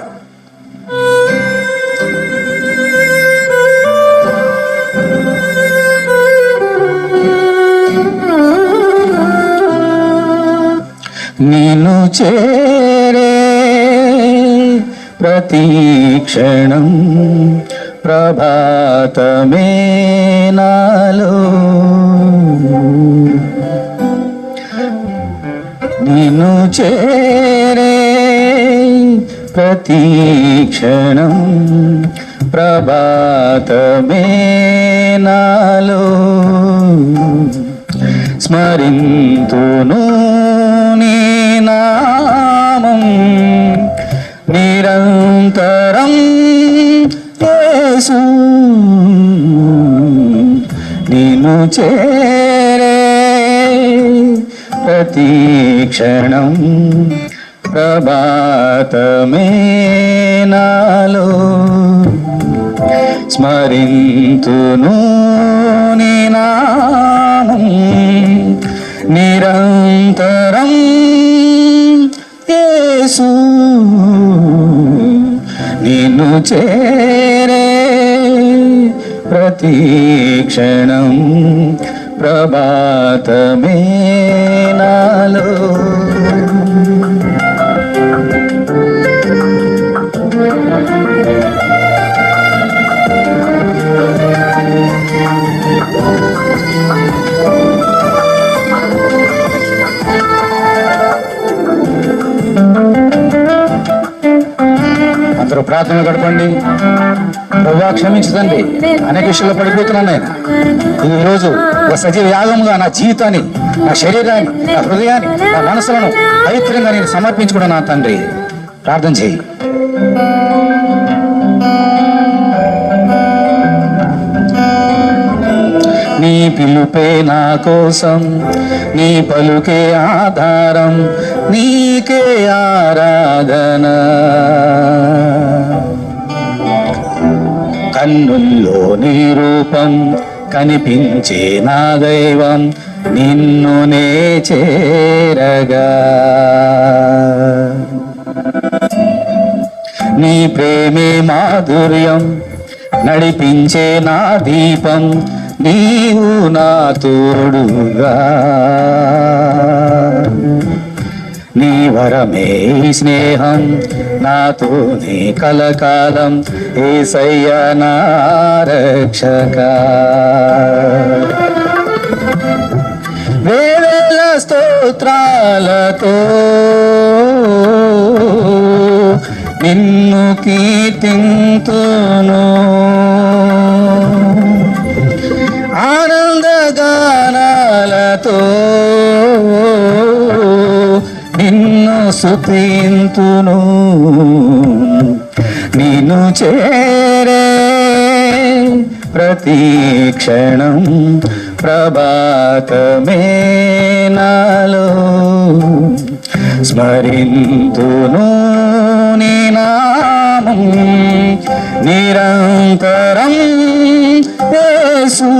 Speaker 1: నిన్ను చేరే ప్రతి క్షణం ప్రభాతమే నాలో. నిన్ను చేరే ప్రతి క్షణం ప్రభాతమే నాలో. స్మరింతును నీ నామం నిరంతరం యేసు. నిన్ను చేరే ప్రతి క్షణం ప్రభాతమే నాలో. స్మరింతును నీ నామం నిరంతరం యేసు. నిన్ను చేరే ప్రతి క్షణం ప్రభాతమే నాలో. అందరూ ప్రార్థన గడపండి. ప్రభువా క్షమించదండి, అనేక విషయాల్లో పడిపోతున్నాను ఆయన. ఈరోజు ఒక సజీవ యాగముగా నా జీవితాన్ని, నా శరీరాన్ని, నా హృదయాన్ని, నా మనసులను పవిత్రంగా నేను సమర్పించుకున్నాను నా తండ్రి. ప్రార్థన చేయి. నీ పిలుపే నా కోసం, నీ పలుకే ఆధారం, నీకే ఆరాధన. కన్నుల్లో నీ రూపం కనిపించే నా దైవం, నిన్ను నే చేరగా. నీ ప్రేమే మాధుర్యం నడిపించే నా దీపం, నీవు నా తోడుగా. నీ వరమే స్నేహం నాతోనే కలకాలం, యేసయ్యా నా రక్షక. వేవేల స్తోత్రాలతో నిన్ను కీర్తింతును, ఆనందగానాలతో నిన్ను స్తుతింతును. నిన్ను చేరే ప్రతి క్షణం ప్రభాతమే నాలో, స్మరింతును నీ నామం నిరంతరం యేసు.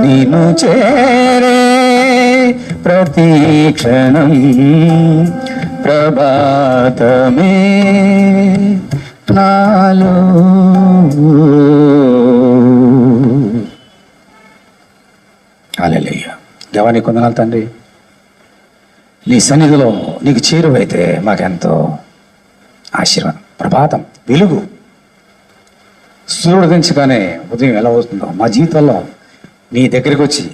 Speaker 1: నిన్ను చేరే ప్రతి క్షణం ప్రభాతమే నాలో. హల్లెలూయా. దేవా నీకు వందనాలు తండ్రి. నీ సన్నిధిలో నీకు చేరువైతే మాకెంతో ఆశీర్వాదం. ప్రభాతం వెలుగు సూర్యుడు దించగానే ఉదయం ఎలా అవుతుందో మా జీవితంలో నీ దగ్గరికి వచ్చి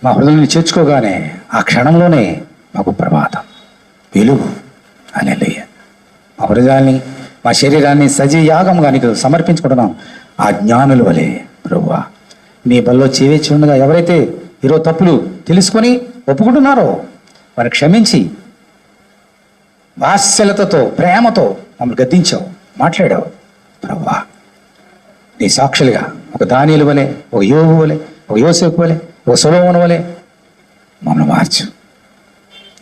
Speaker 1: మా హృదయాన్ని చేర్చుకోగానే ఆ క్షణంలోనే మాకు ప్రభాతం వెలుగు. హల్లెలూయా. మా హృదయాన్ని మా శరీరాన్ని సజీవ యాగంగా నీకు సమర్పించుకుంటున్నాం. ఆ జ్ఞానుల వలె ప్రభువా నీ బల్లో చేవేచి ఉండగా ఎవరైతే ఈరోజు తప్పులు తెలుసుకొని ఒప్పుకుంటున్నారో వారిని క్షమించి వాత్సల్యతతో ప్రేమతో మమ్మల్ని గద్దించావు, మాట్లాడావు. ప్రభువా నీ సాక్షులుగా ఒక దానియేలు వలె, ఒక యోబు వలె, ఒక యోసేపు వలె, ఒక సొలొమోను వలె మమ్మల్ని మార్చు.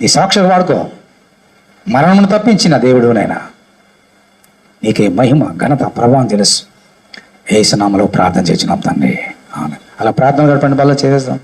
Speaker 1: నీ సాక్షులు వాడుకో. మరణమును తప్పించిన దేవుడు నాయనా, నీకే మహిమ ఘనత ప్రభావం తెలుసు. యేసు నామములో ప్రార్థన చేస్తున్నాం తండ్రి. ఆమేన్. అలా ప్రార్థన గడపండి, బల్ల చేసేస్తాం.